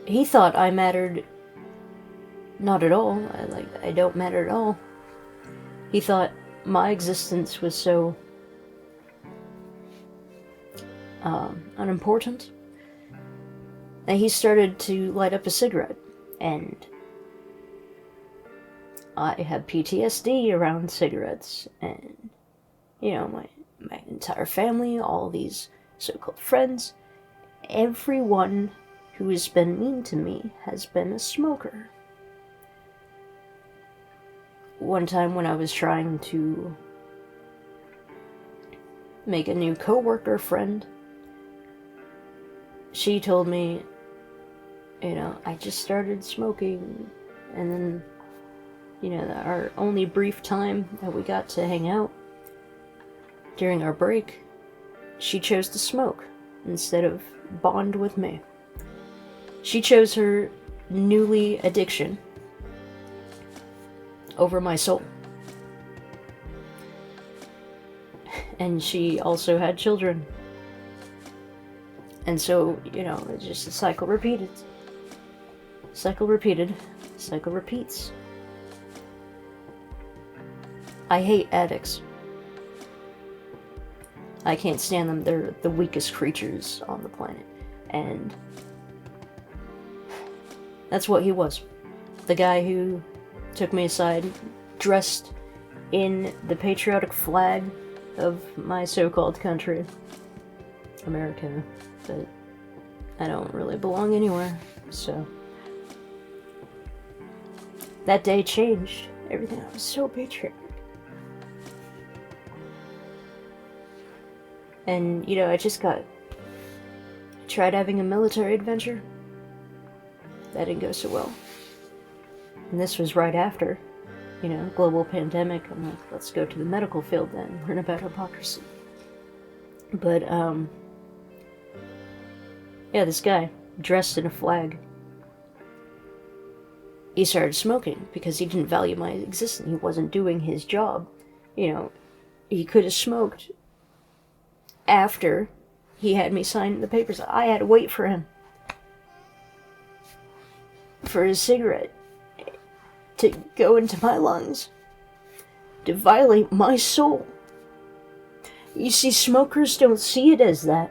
He thought I mattered not at all. I don't matter at all. He thought my existence was so unimportant. And he started to light up a cigarette, and I have PTSD around cigarettes, and, you know, my entire family, all these so-called friends, everyone who has been mean to me has been a smoker. One time when I was trying to make a new coworker friend, she told me, you know, I just started smoking, and then, you know, our only brief time that we got to hang out during our break, she chose to smoke instead of bond with me. She chose her newly addiction over my soul. And she also had children. And so, you know, it's just a cycle repeated. Cycle repeated. Cycle repeats. I hate addicts. I can't stand them. They're the weakest creatures on the planet. And that's what he was. The guy who took me aside, dressed in the patriotic flag of my so-called country, America, but I don't really belong anywhere, so. That day changed everything. I was so patriotic. And, you know, I tried having a military adventure. That didn't go so well. And this was right after, you know, global pandemic. I'm like, let's go to the medical field then, learn about hypocrisy. But, yeah, this guy, dressed in a flag, he started smoking because he didn't value my existence. He wasn't doing his job. You know, he could have smoked after he had me sign the papers. I had to wait for him, for his cigarette to go into my lungs, to violate my soul. You see, smokers don't see it as that.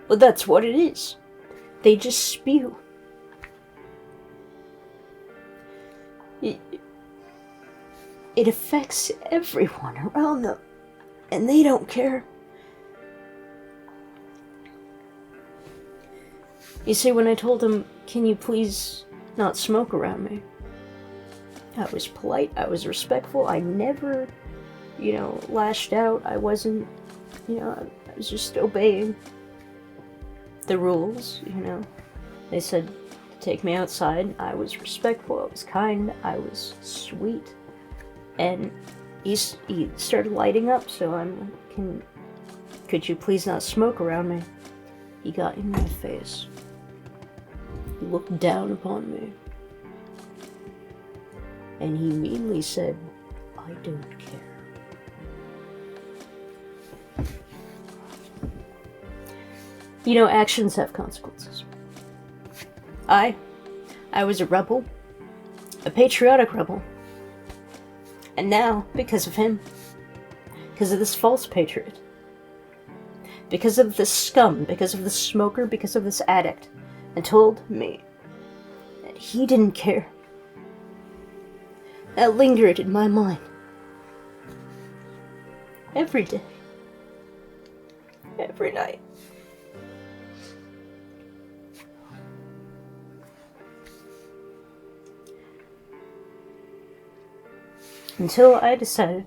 But that's what it is. They just spew. It affects everyone around them, and they don't care. You see, when I told him, can you please not smoke around me? I was polite, I was respectful, I never, you know, lashed out. I wasn't, you know, I was just obeying the rules, you know. They said to take me outside. I was respectful, I was kind, I was sweet. And he started lighting up, so I'm like, could you please not smoke around me? He got in my face. He looked down upon me. And he meanly said, I don't care. You know, actions have consequences. I was a rebel. A patriotic rebel. And now, because of him, because of this false patriot, because of this scum, because of this smoker, because of this addict, and told me that he didn't care, that lingered in my mind. Every day. Every night. Until I decided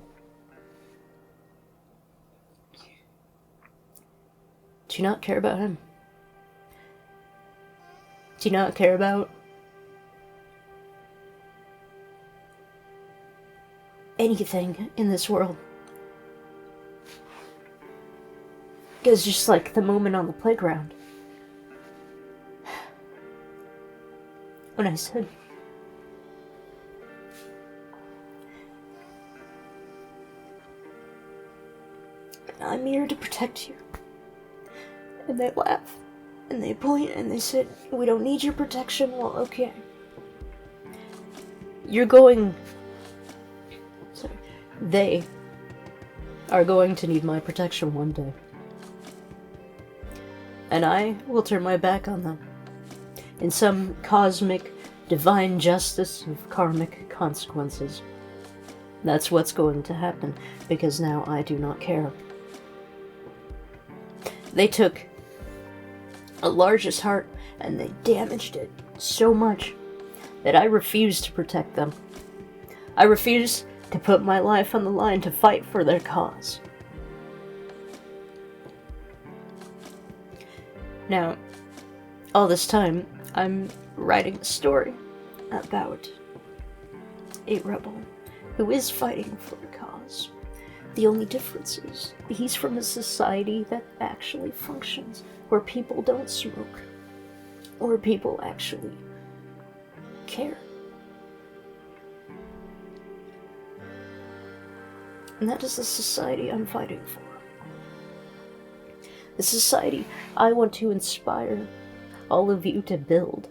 to not care about him. To not care about anything in this world. Because just like the moment on the playground, when I said, I'm here to protect you. And they laugh, and they point, and they said, we don't need your protection. Well, okay. You're going... Sorry. They are going to need my protection one day. And I will turn my back on them. In some cosmic, divine justice of karmic consequences. That's what's going to happen, because now I do not care. They took a largest heart and they damaged it so much that I refused to protect them. I refused to put my life on the line to fight for their cause. Now, all this time, I'm writing a story about a rebel who is fighting for a cause. The only difference is he's from a society that actually functions, where people don't smoke, or people actually care. And that is the society I'm fighting for. The society I want to inspire all of you to build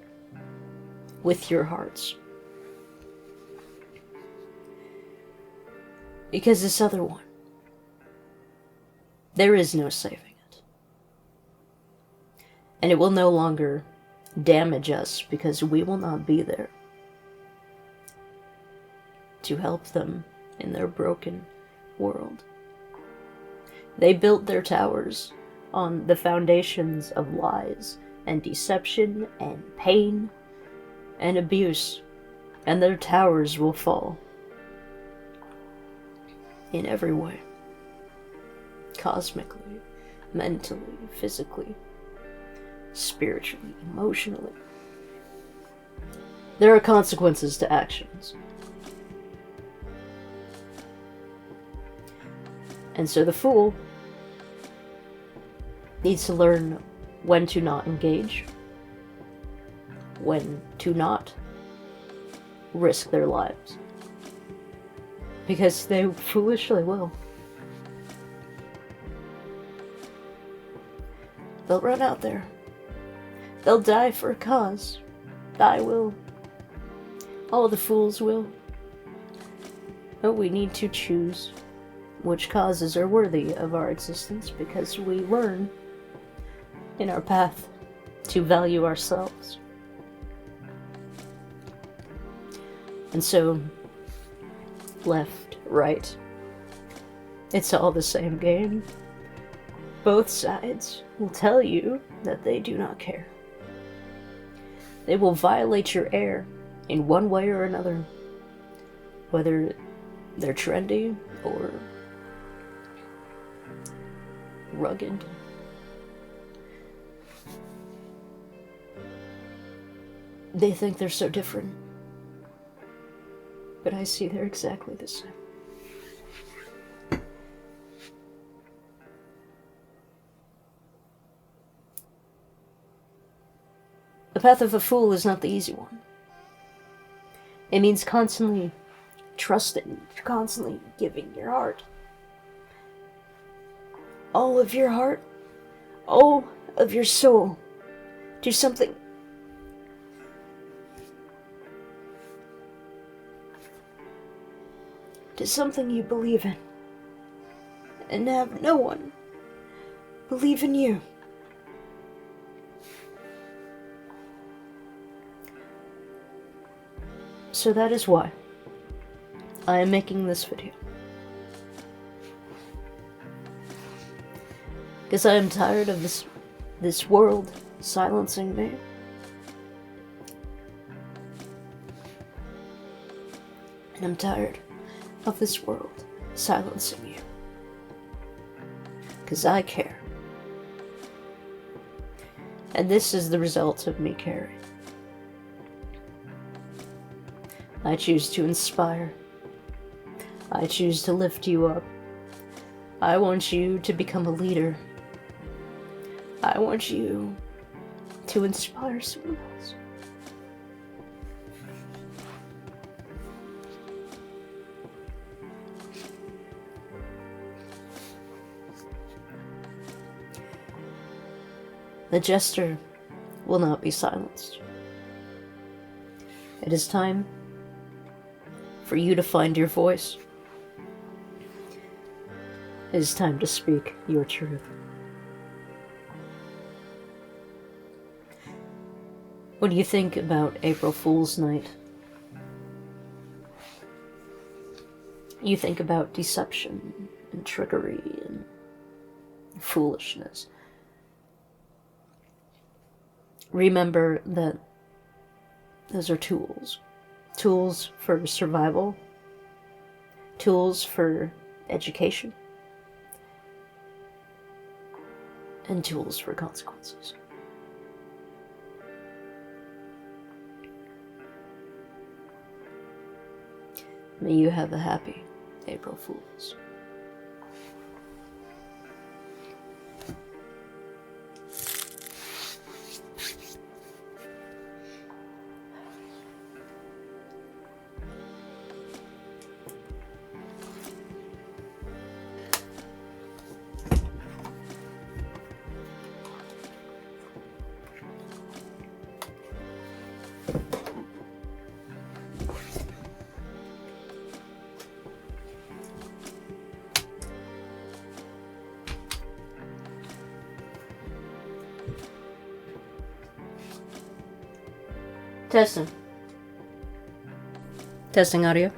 with your hearts. Because this other one, there is no saving it. And it will no longer damage us because we will not be there to help them in their broken world. They built their towers on the foundations of lies and deception and pain and abuse, and their towers will fall in every way. Cosmically, mentally, physically, spiritually, emotionally. There are consequences to actions. And so the fool needs to learn when to not engage, when to not risk their lives. Because they foolishly will. They'll run out there. They'll die for a cause. I will. All the fools will. But we need to choose which causes are worthy of our existence, because we learn in our path to value ourselves. And so, left, right, it's all the same game. Both sides will tell you that they do not care. They will violate your air in one way or another, whether they're trendy or rugged. They think they're so different, but I see they're exactly the same. The path of a fool is not the easy one. It means constantly trusting, constantly giving your heart. All of your heart, all of your soul, to something you believe in, and have no one believe in you. So that is why I am making this video. Because I am tired of this world silencing me. And I'm tired of this world silencing you. 'Cause I care. And this is the result of me caring. I choose to inspire. I choose to lift you up. I want you to become a leader. I want you to inspire someone else. The jEsTeR will not be silenced. It is time for you to find your voice. It is time to speak your truth. When you think about April Fool's Night, you think about deception and trickery and foolishness. Remember that those are tools. Tools for survival. Tools for education. And tools for consequences. May you have a happy April Fools. Testing. Testing audio.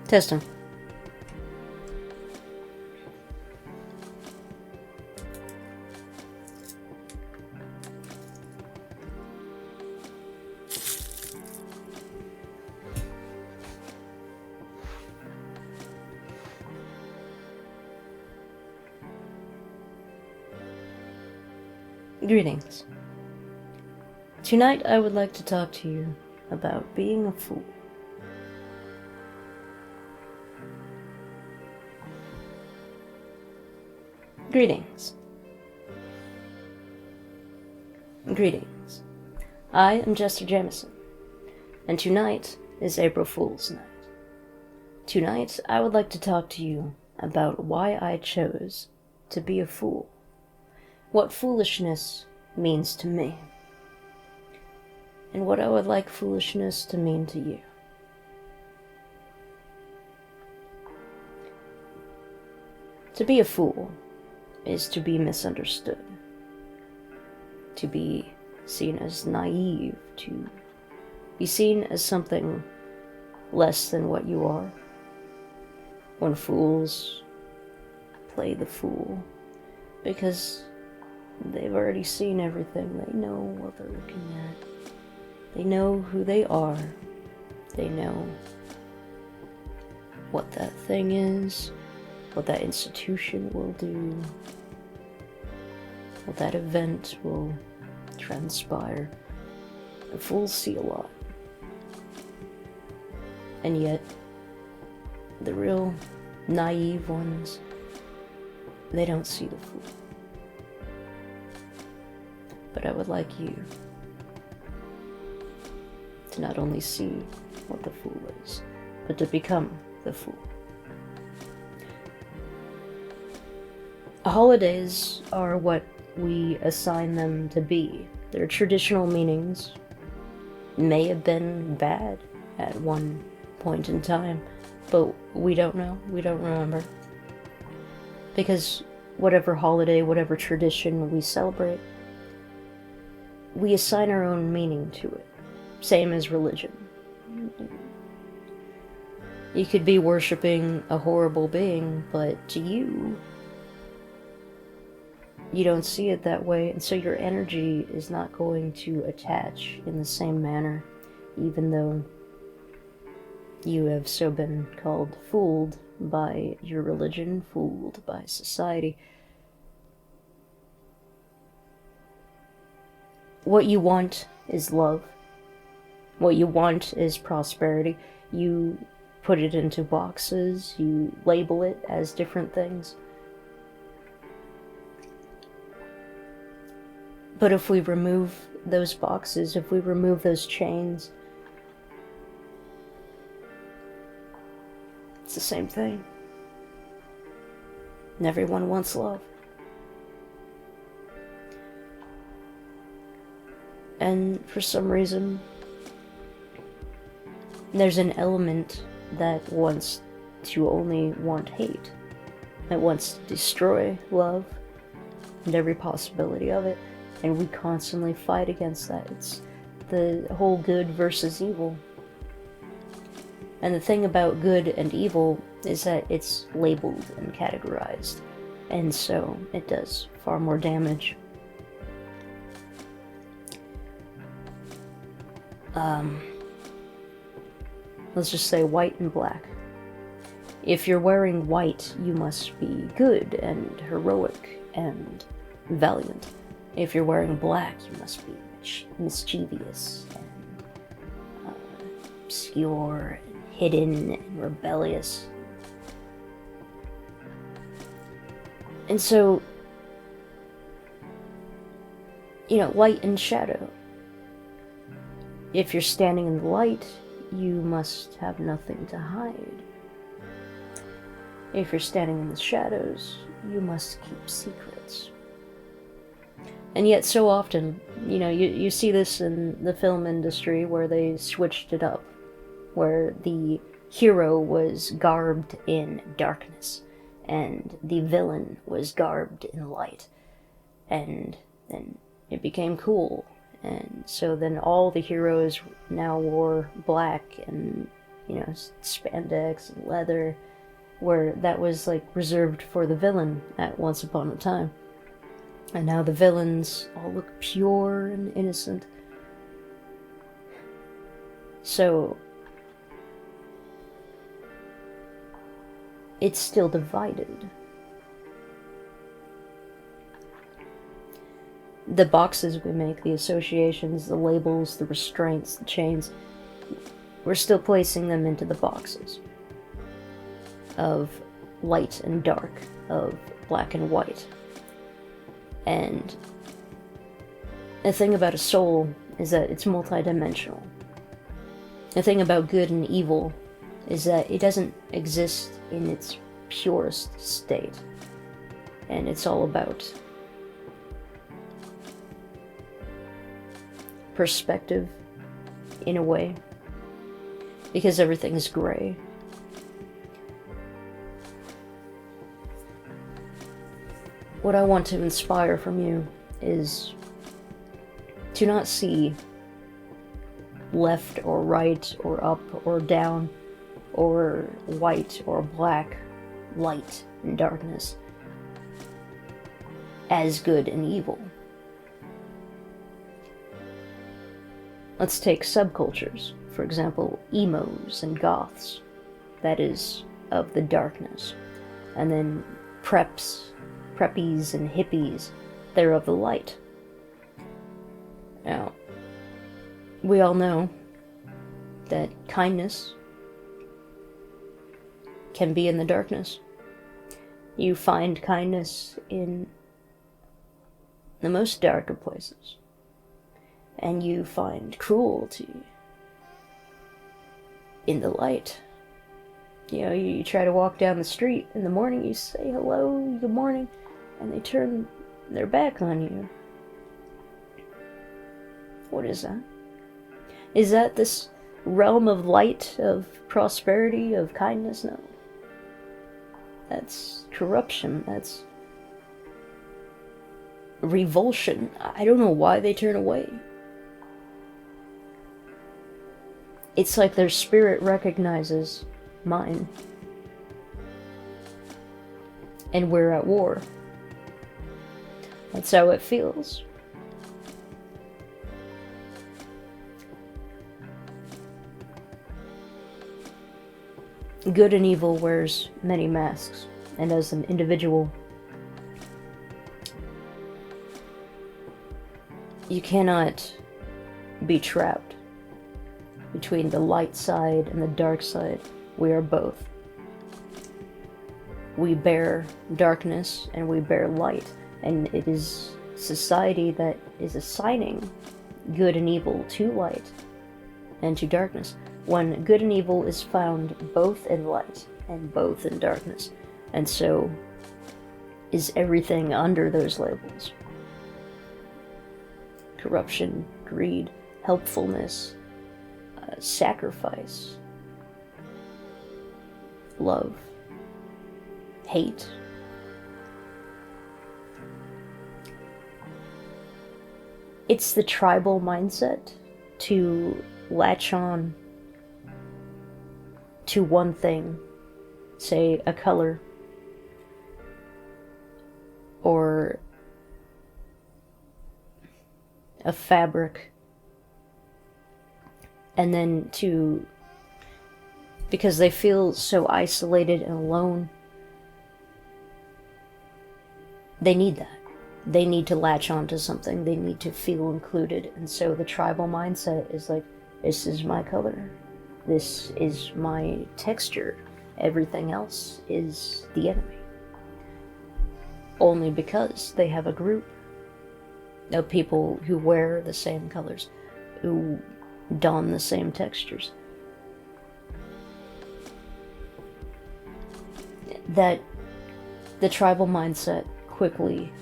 Testing. Greetings. Tonight I would like to talk to you about being a fool. Greetings. Greetings. I am jEsTeRJaMiSeN, and tonight is April Fool's Night. Tonight I would like to talk to you about why I chose to be a fool. What foolishness means to me, and what I would like foolishness to mean to you. To be a fool is to be misunderstood, to be seen as naive, to be seen as something less than what you are. When fools play the fool, because they've already seen everything. They know what they're looking at. They know who they are. They know what that thing is, what that institution will do, what that event will transpire. The fools see a lot. And yet, the real naive ones, they don't see the fool. But I would like you to not only see what the fool is, but to become the fool. Holidays are what we assign them to be. Their traditional meanings may have been bad at one point in time, but we don't know, we don't remember. Because whatever holiday, whatever tradition we celebrate, we assign our own meaning to it. Same as religion. You could be worshipping a horrible being, but to you, you don't see it that way, and so your energy is not going to attach in the same manner, even though you have so been called fooled by your religion, fooled by society. What you want is love. What you want is prosperity. You put it into boxes, you label it as different things. But if we remove those boxes, if we remove those chains, it's the same thing. And everyone wants love. And for some reason, there's an element that wants to only want hate, that wants to destroy love and every possibility of it, and we constantly fight against that. It's the whole good versus evil. And the thing about good and evil is that it's labeled and categorized, and so it does far more damage. Let's just say white and black. If you're wearing white, you must be good and heroic and valiant. If you're wearing black, you must be mischievous and obscure and hidden and rebellious. And so, you know, light and shadow. If you're standing in the light, you must have nothing to hide. If you're standing in the shadows, you must keep secrets. And yet so often, you know, you see this in the film industry where they switched it up, where the hero was garbed in darkness, and the villain was garbed in light. And then it became cool. And so then all the heroes now wore black and, you know, spandex and leather, where that was like reserved for the villain at once upon a time. And now the villains all look pure and innocent. So it's still divided. The boxes we make, the associations, the labels, the restraints, the chains, we're still placing them into the boxes of light and dark, of black and white. And the thing about a soul is that it's multidimensional. The thing about good and evil is that it doesn't exist in its purest state. And it's all about perspective, in a way, because everything is gray. What I want to inspire from you is to not see left or right or up or down or white or black, light and darkness as good and evil. Let's take subcultures, for example, emos and goths, that is, of the darkness, and then preppies and hippies, they're of the light. Now, we all know that kindness can be in the darkness. You find kindness in the most dark of places. And you find cruelty in the light. You know, you try to walk down the street in the morning, you say hello, good morning, and they turn their back on you. What is that? Is that this realm of light, of prosperity, of kindness? No. That's corruption, that's revulsion. I don't know why they turn away. It's like their spirit recognizes mine. And we're at war. That's how it feels. Good and evil wears many masks, and as an individual, you cannot be trapped between the light side and the dark side. We are both. We bear darkness and we bear light, and it is society that is assigning good and evil to light and to darkness, when good and evil is found both in light and both in darkness. And so is everything under those labels. Corruption, greed, helpfulness, sacrifice, love, hate. It's the tribal mindset to latch on to one thing, say a color, or a fabric, and then because they feel so isolated and alone, they need that. They need to latch onto something. They need to feel included. And so the tribal mindset is like, this is my color. This is my texture. Everything else is the enemy. Only because they have a group of people who wear the same colors, who don the same textures. That the tribal mindset quickly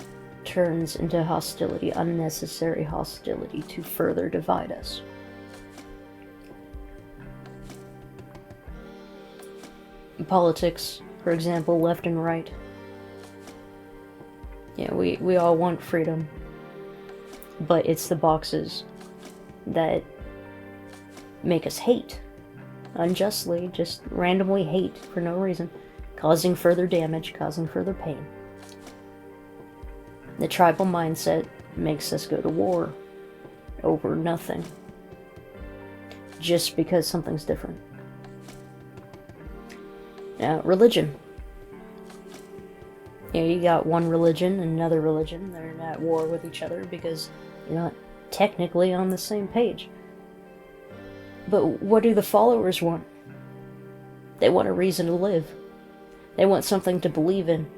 turns into hostility, unnecessary hostility, to further divide us. In politics, for example, left and right. Yeah, we all want freedom, but it's the boxes that make us hate unjustly, just randomly hate for no reason, causing further damage, causing further pain. The tribal mindset makes us go to war over nothing, just because something's different. Now, religion. You got one religion and another religion. They're at war with each other because you're not technically on the same page. But what do the followers want? They want a reason to live. They want something to believe in.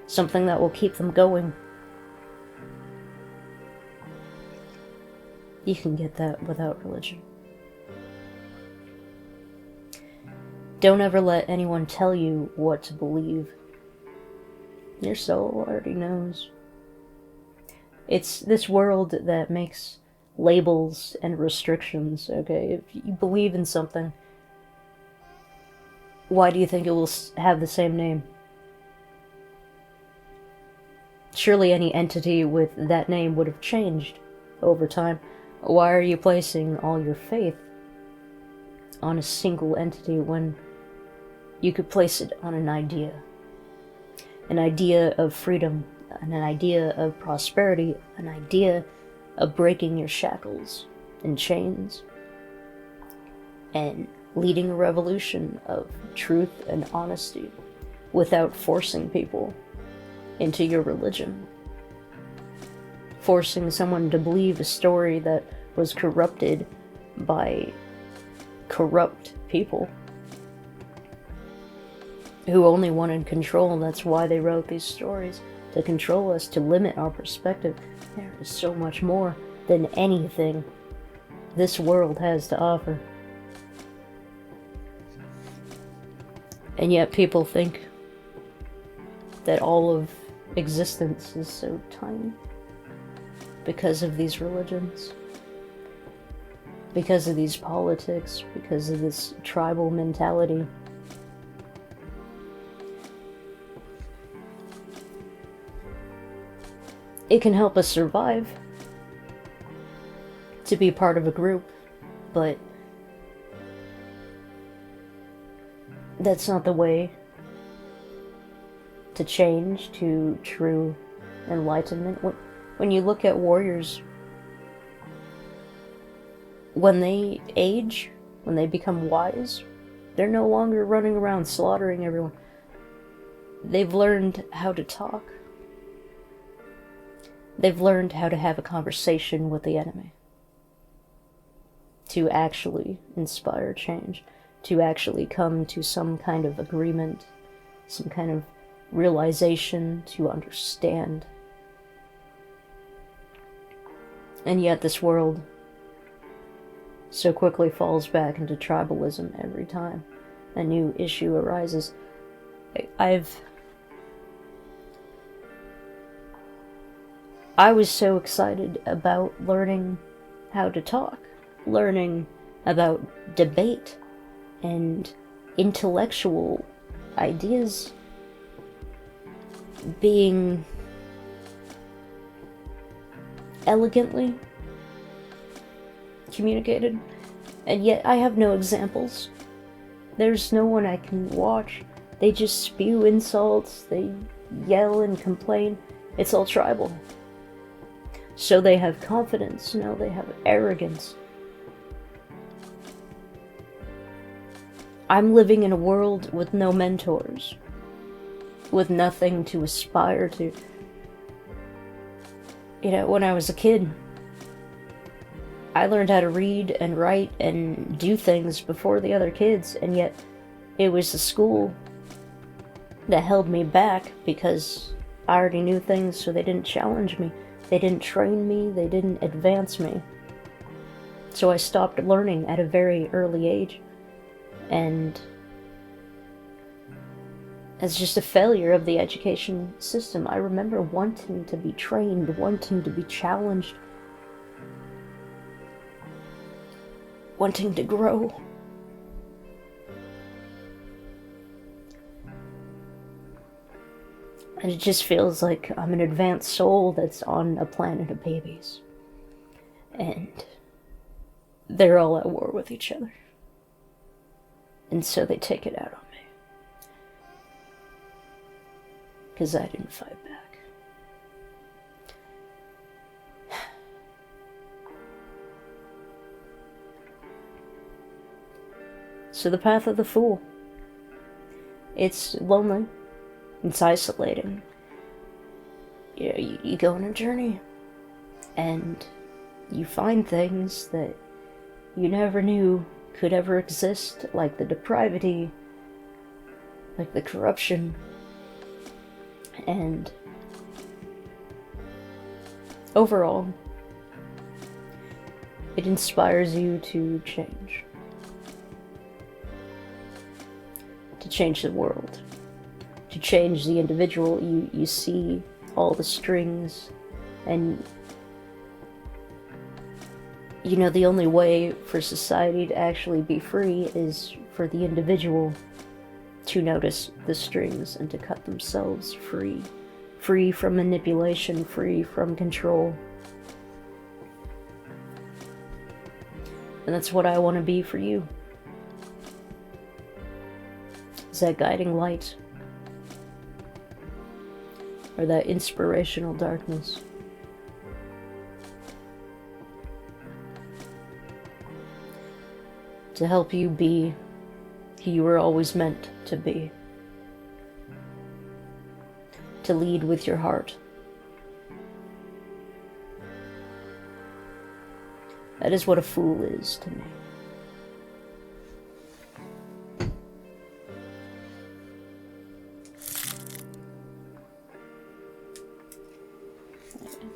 Something that will keep them going. You can get that without religion. Don't ever let anyone tell you what to believe. Your soul already knows. It's this world that makes labels and restrictions, okay? If you believe in something, why do you think it will have the same name? Surely any entity with that name would have changed over time. Why are you placing all your faith on a single entity when you could place it on an idea? An idea of freedom, an idea of prosperity, an idea of breaking your shackles and chains, and leading a revolution of truth and honesty without forcing people into your religion. Forcing someone to believe a story that was corrupted by corrupt people who only wanted control. That's why they wrote these stories, to control us, to limit our perspective. There is so much more than anything this world has to offer. And yet people think that all of existence is so tiny because of these religions, because of these politics, because of this tribal mentality. It can help us survive to be part of a group, but that's not the way to change to true enlightenment. When you look at warriors, when they age, when they become wise, they're no longer running around slaughtering everyone. They've learned how to talk. They've learned how to have a conversation with the enemy. To actually inspire change. To actually come to some kind of agreement. Some kind of realization, to understand. And yet this world so quickly falls back into tribalism every time a new issue arises. I was so excited about learning how to talk, learning about debate and intellectual ideas being elegantly communicated, and yet I have no examples. There's no one I can watch. They just spew insults, they yell and complain. It's all tribal. So they have confidence, no, they have arrogance. I'm living in a world with no mentors, with nothing to aspire to. You know, when I was a kid, I learned how to read and write and do things before the other kids, and yet it was the school that held me back because I already knew things, so they didn't challenge me. They didn't train me, they didn't advance me. So I stopped learning at a very early age, and it's just a failure of the education system. I remember wanting to be trained, wanting to be challenged, wanting to grow. And it just feels like I'm an advanced soul that's on a planet of babies. And they're all at war with each other. And so they take it out on me. Because I didn't fight back. So the path of the fool. It's lonely. It's isolating. You know, you go on a journey, and you find things that you never knew could ever exist, like the depravity, like the corruption, and overall, it inspires you to change. To change the world. To change the individual. You see all the strings, and you know the only way for society to actually be free is for the individual to notice the strings and to cut themselves free. Free from manipulation, free from control. And that's what I want to be for you. Is that guiding light. Or that inspirational darkness. To help you be who you were always meant to be. To lead with your heart. That is what a fool is to me. Okay.